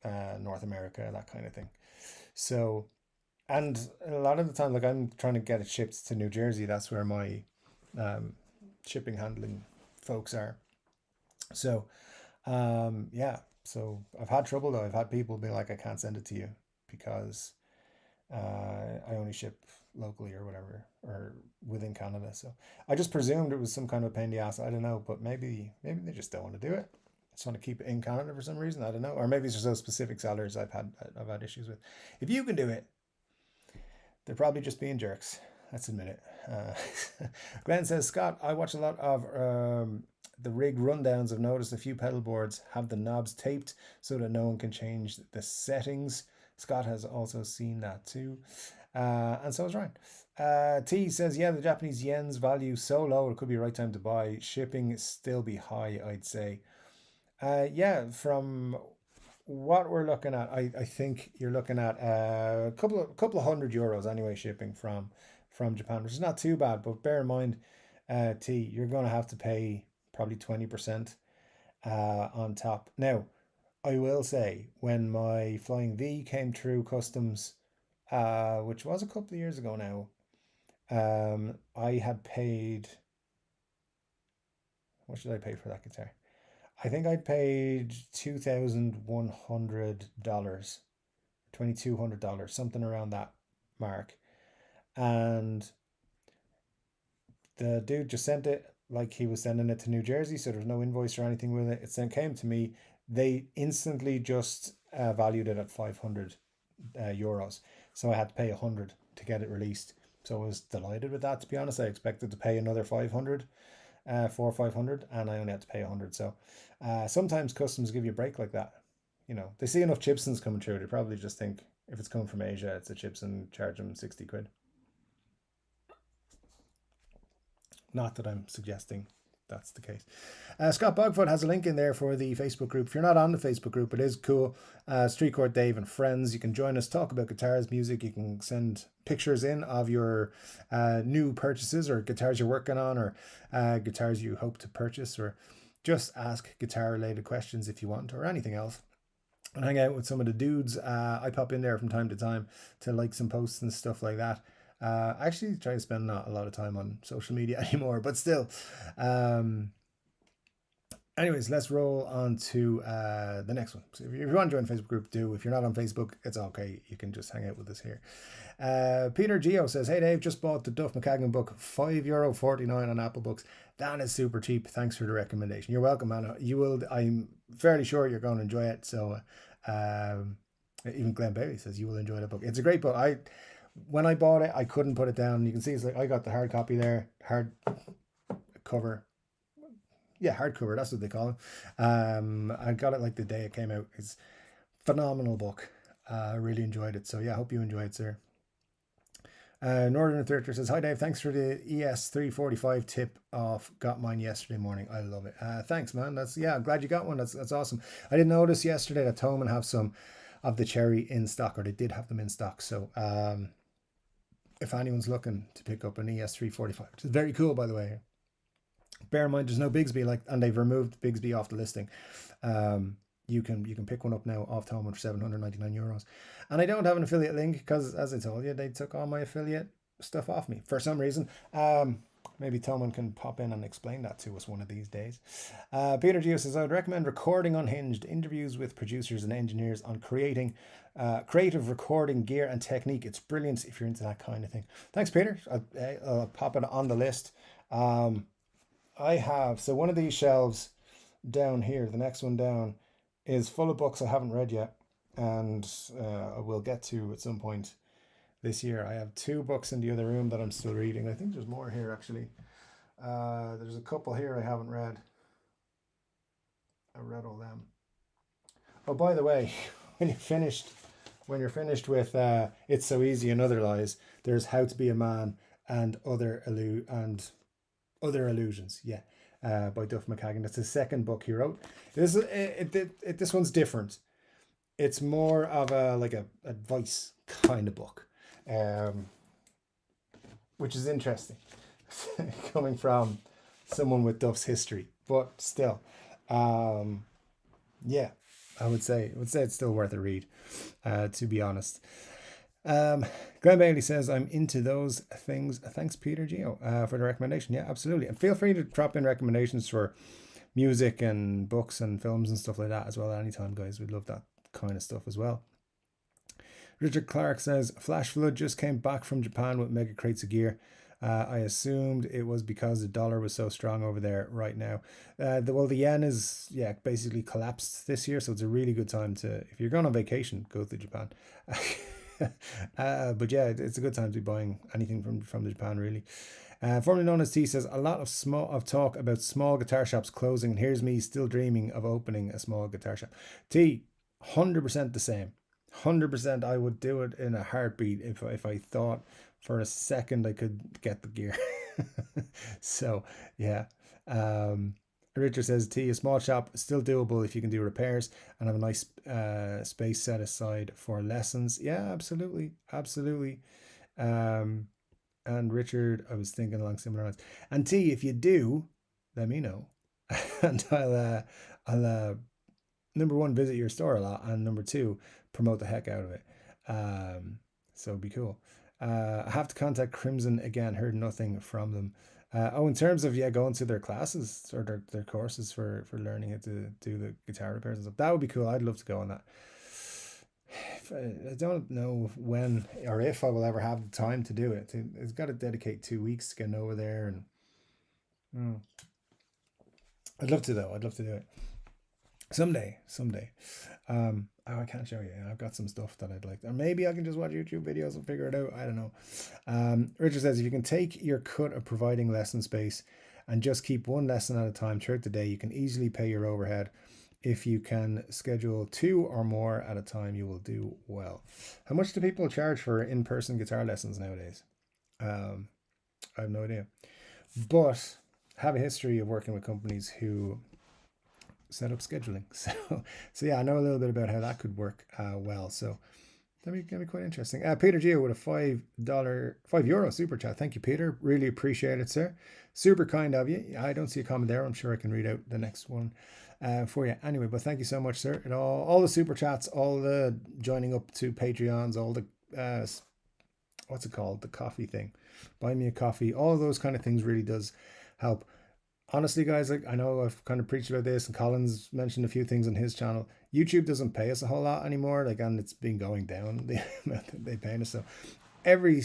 North America, that kind of thing. So, and a lot of the time, like, I'm trying to get it shipped to New Jersey. That's where my um, shipping handling folks are. So, yeah. So I've had trouble though. I've had people be like, I can't send it to you because I only ship locally or whatever, or within Canada. So I just presumed it was some kind of a pain in the ass. I don't know, but maybe they just don't want to do it. Just want to keep it in Canada for some reason. I don't know, or maybe it's just those specific sellers I've had issues with. If you can do it, they're probably just being jerks. Let's admit it. Glenn says, Scott, I watch a lot of the rig rundowns. I've noticed a few pedal boards have the knobs taped so that no one can change the settings. Scott has also seen that too. And so is Ryan. T says, yeah, the Japanese yen's value so low, it could be the right time to buy. Shipping still be high, I'd say. Yeah, from what we're looking at, I think you're looking at a couple of €100 anyway, shipping from Japan, which is not too bad. But bear in mind, T, you're going to have to pay probably 20% on top. Now, I will say, when my Flying V came through customs, which was a couple of years ago now. I had paid, what should I pay for that guitar? I think I paid $2,100, $2,200, something around that mark. And the dude just sent it like he was sending it to New Jersey, so there's no invoice or anything with it. It then came to me. They instantly just valued it at 500 euros, so I had to pay 100 to get it released. So I was delighted with that. To be honest, I expected to pay another 500, 500, and I only had to pay 100. So sometimes customs give you a break like that. You know, they see enough chipsons coming through, they probably just think if it's coming from Asia, it's a chipson, charge them 60 quid. Not that I'm suggesting that's the case. Scott Bogfoot has a link in there for the Facebook group. If you're not on the Facebook group, it is cool. Street Court Dave and friends. You can join us, talk about guitars, music. You can send pictures in of your new purchases or guitars you're working on or guitars you hope to purchase, or just ask guitar related questions if you want, or anything else. And hang out with some of the dudes. I pop in there from time to time to like some posts and stuff like that. I actually try to spend not a lot of time on social media anymore, but still. Anyways, let's roll on to the next one. So if you want to join the Facebook group, do. If you're not on Facebook, it's okay. You can just hang out with us here. Peter Geo says, "Hey Dave, just bought the Duff McKagan book, €5.49 on Apple Books. That is super cheap. Thanks for the recommendation." You're welcome, man. You will. I'm fairly sure you're going to enjoy it. So, even Glenn Bailey says you will enjoy the book. It's a great book. When I bought it, I couldn't put it down. You can see it's like I got the hard copy there, hard cover. Yeah, hardcover, that's what they call it. I got it like the day it came out. It's a phenomenal book. I really enjoyed it. So yeah, I hope you enjoyed it, sir. Northern Thirter says, "Hi Dave, thanks for the ES345 tip off. Got mine yesterday morning. I love it." Thanks, man. I'm glad you got one. That's awesome. I didn't notice yesterday that Thomann have some of the Cherry in stock, or they did have them in stock. So if anyone's looking to pick up an ES345, which is very cool, by the way. Bear in mind, there's no Bigsby, and they've removed Bigsby off the listing. You can pick one up now off Thomann for €799, and I don't have an affiliate link because, as I told you, they took all my affiliate stuff off me for some reason. Maybe Thomann can pop in and explain that to us one of these days. Peter Geo says, "I would recommend Recording Unhinged, interviews with producers and engineers on creating creative recording gear and technique. It's brilliant if you're into that kind of thing." Thanks, Peter. I'll pop it on the list. I have, so one of these shelves down here, the next one down, is full of books I haven't read yet, and I will get to at some point this year. I have 2 books in the other room that I'm still reading. I think there's more here actually. There's a couple here I haven't read. I read all them. Oh, by the way, when you're finished with It's So Easy and Other Lies, there's How to Be a Man and Other Illusions, yeah, by Duff McKagan. That's his second book he wrote. This one's different. It's more of a advice kind of book, which is interesting, coming from someone with Duff's history. But still, yeah, I would say it's still worth a read, to be honest. Glenn Bailey says, "I'm into those things." Thanks, Peter Geo, for the recommendation. Yeah, absolutely. And feel free to drop in recommendations for music and books and films and stuff like that as well anytime, guys. We'd love that kind of stuff as well. Richard Clark says, "Flash Flood just came back from Japan with mega crates of gear. I assumed it was because the dollar was so strong over there right now." The yen is basically collapsed this year, so it's a really good time to, if you're going on vacation, go to Japan. But yeah, it's a good time to be buying anything from Japan, really. Formerly known as T says, "A lot of talk about small guitar shops closing, and here's me still dreaming of opening a small guitar shop." T, 100% the same. 100%, I would do it in a heartbeat if I thought for a second I could get the gear. So yeah. Richard says, "T, a small shop still doable if you can do repairs and have a nice space set aside for lessons." Yeah, absolutely. And Richard, I was thinking along similar lines. And T, if you do, let me know, and I'll number one, visit your store a lot, and number two, promote the heck out of it. So it'd be cool. I have to contact Crimson again. Heard nothing from them. In terms of going to their classes or their courses for learning how to do the guitar repairs and stuff, that would be cool. I'd love to go on that. I don't know when or if I will ever have the time to do it. It's got to dedicate 2 weeks getting over there, and mm, I'd love to though. I'd love to do it someday. Someday. I can't show you. I've got some stuff that I'd like, or maybe I can just watch YouTube videos and figure it out. I don't know. Richard says if you can take your cut of providing lesson space and just keep one lesson at a time throughout the day, you can easily pay your overhead. If you can schedule 2 or more at a time, you will do well. How much do people charge for in-person guitar lessons nowadays? I have no idea, but I have a history of working with companies who set up scheduling. So yeah, I know a little bit about how that could work well. So that'd be quite interesting. Peter Gio with a €5 super chat. Thank you, Peter. Really appreciate it, sir. Super kind of you. I don't see a comment there. I'm sure I can read out the next one for you. Anyway, but thank you so much, sir. And all the super chats, all the joining up to Patreons, all the what's it called? The coffee thing. Buy me a coffee. All of those kind of things really does help. Honestly, guys, like I know I've kind of preached about this, and Colin's mentioned a few things on his channel. YouTube doesn't pay us a whole lot anymore, like, and it's been going down the amount that they pay us. So every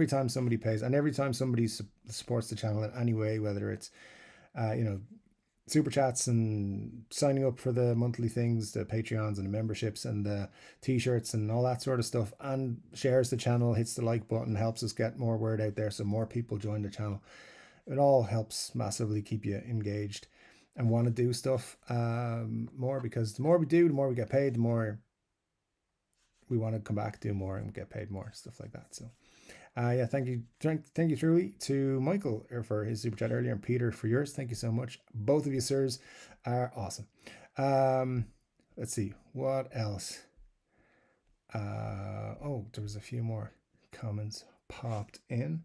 time somebody pays, and every time somebody supports the channel in any way, whether it's super chats and signing up for the monthly things, the Patreons and the memberships and the t-shirts and all that sort of stuff, and shares the channel, hits the like button, helps us get more word out there so more people join the channel. It all helps massively keep you engaged and want to do stuff more, because the more we do, the more we get paid, the more we want to come back, do more, and get paid more, stuff like that. So yeah, thank you truly to Michael for his super chat earlier, and Peter for yours. Thank you so much. Both of you sirs are awesome. Let's see what else. Oh, there was a few more comments popped in.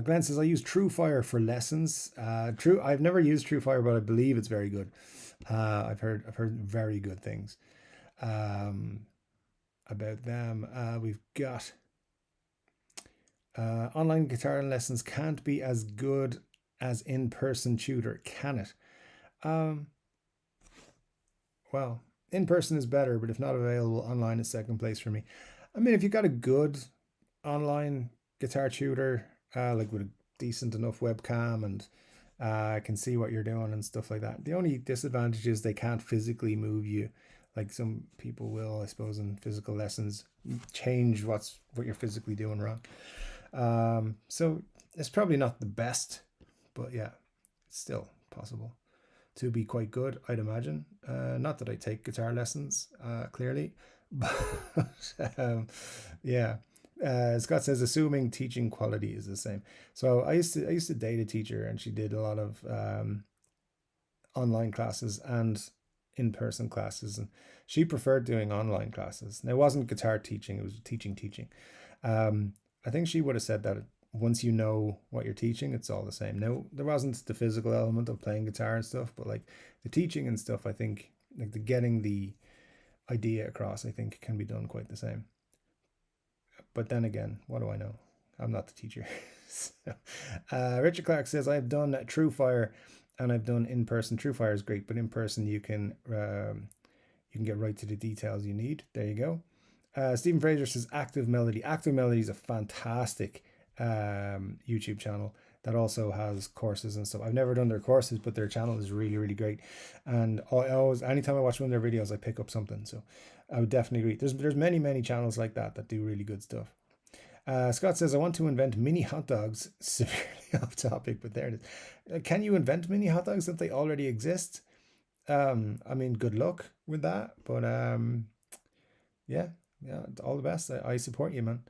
Glenn says I use TrueFire for lessons. I've never used TrueFire, but I believe it's very good. I've heard very good things about them. We've got online guitar lessons can't be as good as in-person tutor, can it? Well, in-person is better, but if not available, online is second place for me. I mean, if you've got a good online guitar tutor, like with a decent enough webcam and can see what you're doing and stuff like that. The only disadvantage is they can't physically move you, like some people will, I suppose, in physical lessons, change what you're physically doing wrong. So it's probably not the best, but yeah, it's still possible to be quite good, I'd imagine. Not that I take guitar lessons, clearly, but yeah. Scott says, assuming teaching quality is the same. So I used to date a teacher, and she did a lot of online classes and in-person classes, and she preferred doing online classes. Now, it wasn't guitar teaching, it was teaching. I think she would have said that once you know what you're teaching, it's all the same. Now, there wasn't the physical element of playing guitar and stuff, but like the teaching and stuff, I think, like the getting the idea across, I think can be done quite the same. But then again, what do I know? I'm not the teacher. So, Richard Clark says, I've done TrueFire and I've done in-person. TrueFire is great, but in person you can get right to the details you need. There you go. Stephen Fraser says Active Melody. Active Melody is a fantastic YouTube channel that also has courses and stuff. I've never done their courses, but their channel is really, really great. And anytime I watch one of their videos, I pick up something. So I would definitely agree. There's many channels like that do really good stuff. Scott says, I want to invent mini hot dogs. Severely off topic, but there it is. Can you invent mini hot dogs if they already exist? I mean, good luck with that. But yeah, all the best. I support you, man.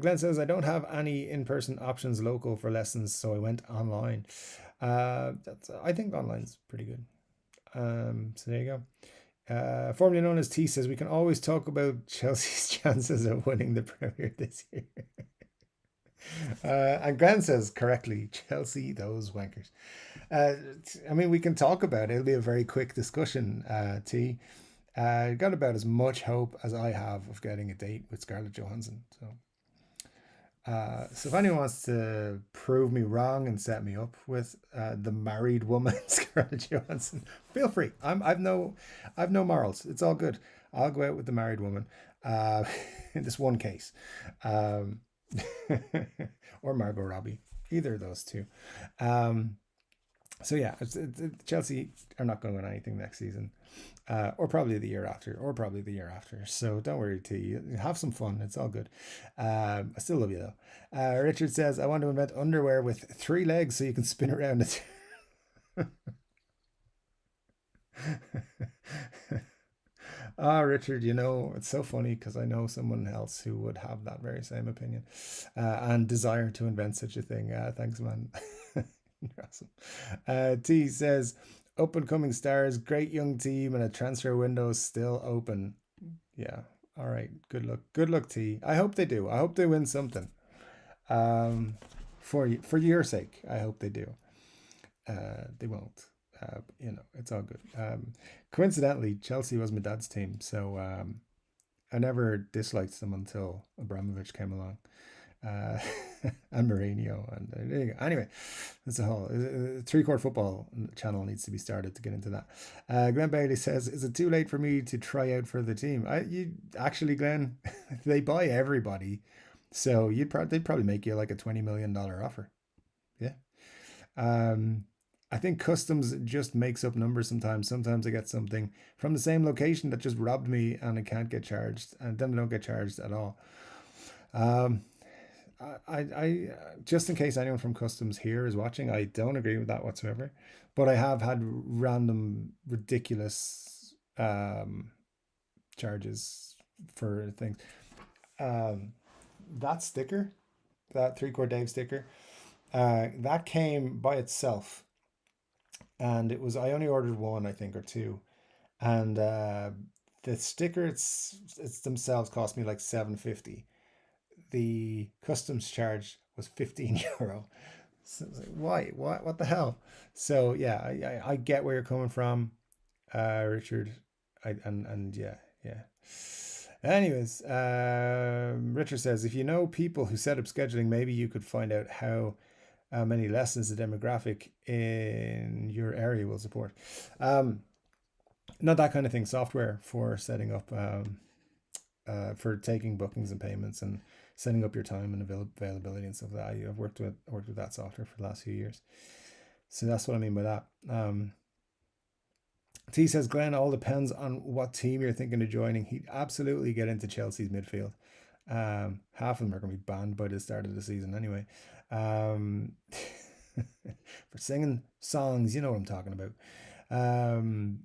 Glenn says, I don't have any in-person options local for lessons, so I went online. I think online's pretty good. So there you go. Formerly known as T says, we can always talk about Chelsea's chances of winning the Premier this year. And Glenn says correctly, Chelsea, those wankers. I mean, we can talk about it. It'll be a very quick discussion, T. Got about as much hope as I have of getting a date with Scarlett Johansson. So if anyone wants to prove me wrong and set me up with the married woman Scarlett Johansson, feel free. I've no morals. It's all good. I'll go out with the married woman, uh, in this one case, um, or Margot Robbie, either of those two. Um, so yeah, Chelsea are not going to win anything next season, or probably the year after, or probably the year after. So don't worry, T. Have some fun. It's all good. I still love you though. Richard says, "I want to invent underwear with three legs so you can spin around it." Ah, Richard, it's so funny because I know someone else who would have that very same opinion and desire to invent such a thing. Thanks, man. Awesome. T says, up and coming stars, great young team, and a transfer window still open. Yeah. All right. Good luck. Good luck, T. I hope they do. I hope they win something. Um, for your sake, I hope they do. They won't. It's all good. Coincidentally, Chelsea was my dad's team, so I never disliked them until Abramovich came along, uh, and Mourinho, and there you go. Anyway, that's a whole three court football channel needs to be started to get into that. Glenn Bailey says, "Is it too late for me to try out for the team?" You actually, Glenn, they buy everybody, so they'd probably make you like a $20 million offer. Yeah. Um, I think customs just makes up numbers sometimes. Sometimes I get something from the same location that just robbed me and I can't get charged, and then I don't get charged at all. Um, I just in case anyone from customs here is watching, I don't agree with that whatsoever. But I have had random ridiculous charges for things. Um, that sticker, that three core Dave sticker, that came by itself, and I only ordered one, I think, or two, and the sticker it's themselves cost me like 750. The customs charge was 15 euro. So it's like, why? What the hell? So yeah, I get where you're coming from, Richard. And yeah, yeah. Anyways, Richard says, if you know people who set up scheduling, maybe you could find out how many lessons the demographic in your area will support. Um, Not that kind of thing. Software for setting up, for taking bookings and payments and setting up your time and availability and stuff like that. I've worked with that software for the last few years. So that's what I mean by that. T says, Glenn, all depends on what team you're thinking of joining. He'd absolutely get into Chelsea's midfield. Half of them are going to be banned by the start of the season anyway. Um, for singing songs, you know what I'm talking about. Um,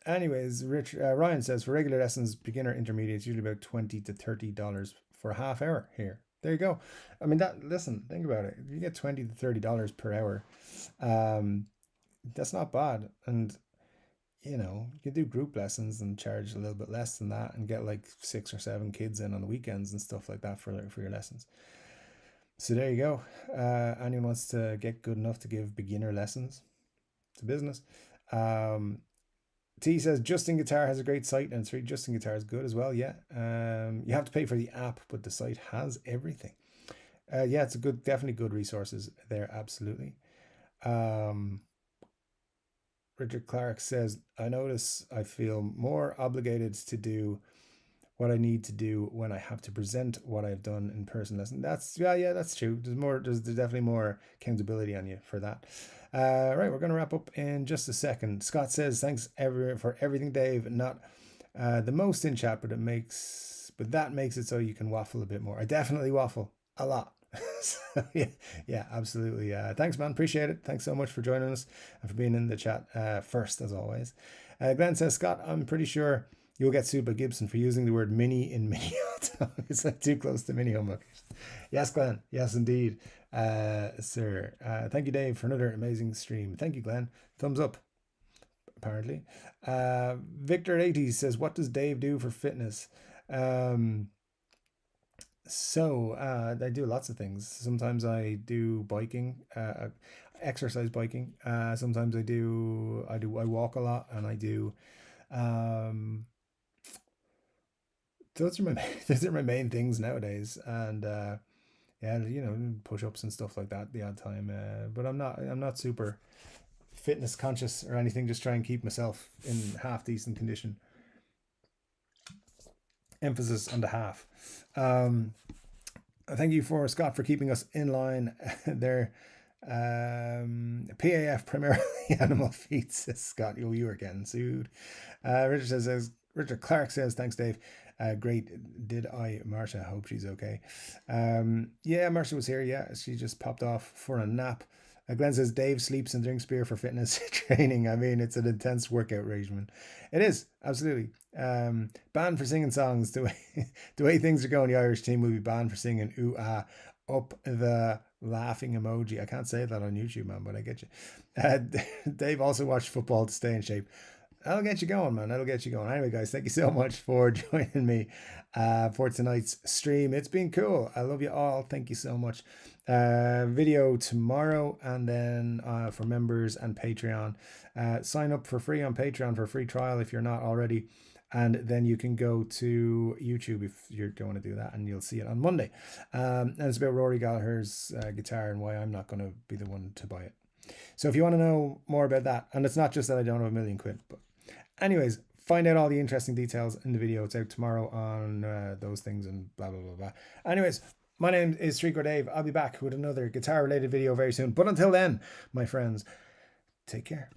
Anyways, Ryan says, for regular lessons, beginner, intermediate, it's usually about $20 to $30 for a half hour here. There you go. I mean, listen, think about it. If you get $20 to $30 per hour, um, that's not bad. And you can do group lessons and charge a little bit less than that and get like 6 or 7 kids in on the weekends and stuff like that for your lessons. So there you go. Anyone wants to get good enough to give beginner lessons? It's a business. Um, T says Justin Guitar has a great site, and Justin Guitar is good as well. Yeah, you have to pay for the app, but the site has everything. Yeah, it's definitely good resources there. Absolutely. Um, Richard Clark says, I notice I feel more obligated to do what I need to do when I have to present what I've done in person lesson. Yeah, that's true. There's definitely more accountability on you for that. Right, we're going to wrap up in just a second. Scott says, thanks for everything, Dave. Not the most in chat, but that makes it so you can waffle a bit more. I definitely waffle a lot. So, yeah, absolutely. Thanks, man. Appreciate it. Thanks so much for joining us and for being in the chat first, as always. Glenn says, Scott, I'm pretty sure you'll get sued by Gibson for using the word mini in mini. It's like too close to mini humbuckers. Yes, Glenn. Yes, indeed, sir. Thank you, Dave, for another amazing stream. Thank you, Glenn. Thumbs up, apparently. Victor 80 says, what does Dave do for fitness? I do lots of things. Sometimes I do biking, exercise biking. Sometimes I walk a lot, and I do. Um, those are my main things nowadays, and yeah, push-ups and stuff like that the odd time. But I'm not super fitness conscious or anything. Just try and keep myself in half decent condition. Emphasis on the half. Thank you for Scott for keeping us in line there. PAF primarily animal feed, says Scott. You were getting sued. Richard Clark says, thanks, Dave. Great. Did I, Marsha? Hope she's okay. Yeah, Marsha was here. Yeah, she just popped off for a nap. Glenn says, Dave sleeps and drinks beer for fitness training. I mean, it's an intense workout regimen. It is, absolutely. Banned for singing songs. The way things are going, the Irish team will be banned for singing ooh ah up the laughing emoji. I can't say that on YouTube, man, but I get you. Dave also watched football to stay in shape. That'll get you going, man. That'll get you going. Anyway, guys, thank you so much for joining me for tonight's stream. It's been cool. I love you all. Thank you so much. Video tomorrow, and then for members and Patreon. Sign up for free on Patreon for a free trial if you're not already. And then you can go to YouTube if you're going to do that, and you'll see it on Monday. And it's about Rory Gallagher's guitar and why I'm not going to be the one to buy it. So if you want to know more about that, and it's not just that I don't have £1,000,000, but anyways, find out all the interesting details in the video. It's out tomorrow on those things and blah, blah, blah, blah. Anyways, my name is Streetcore Dave. I'll be back with another guitar-related video very soon. But until then, my friends, take care.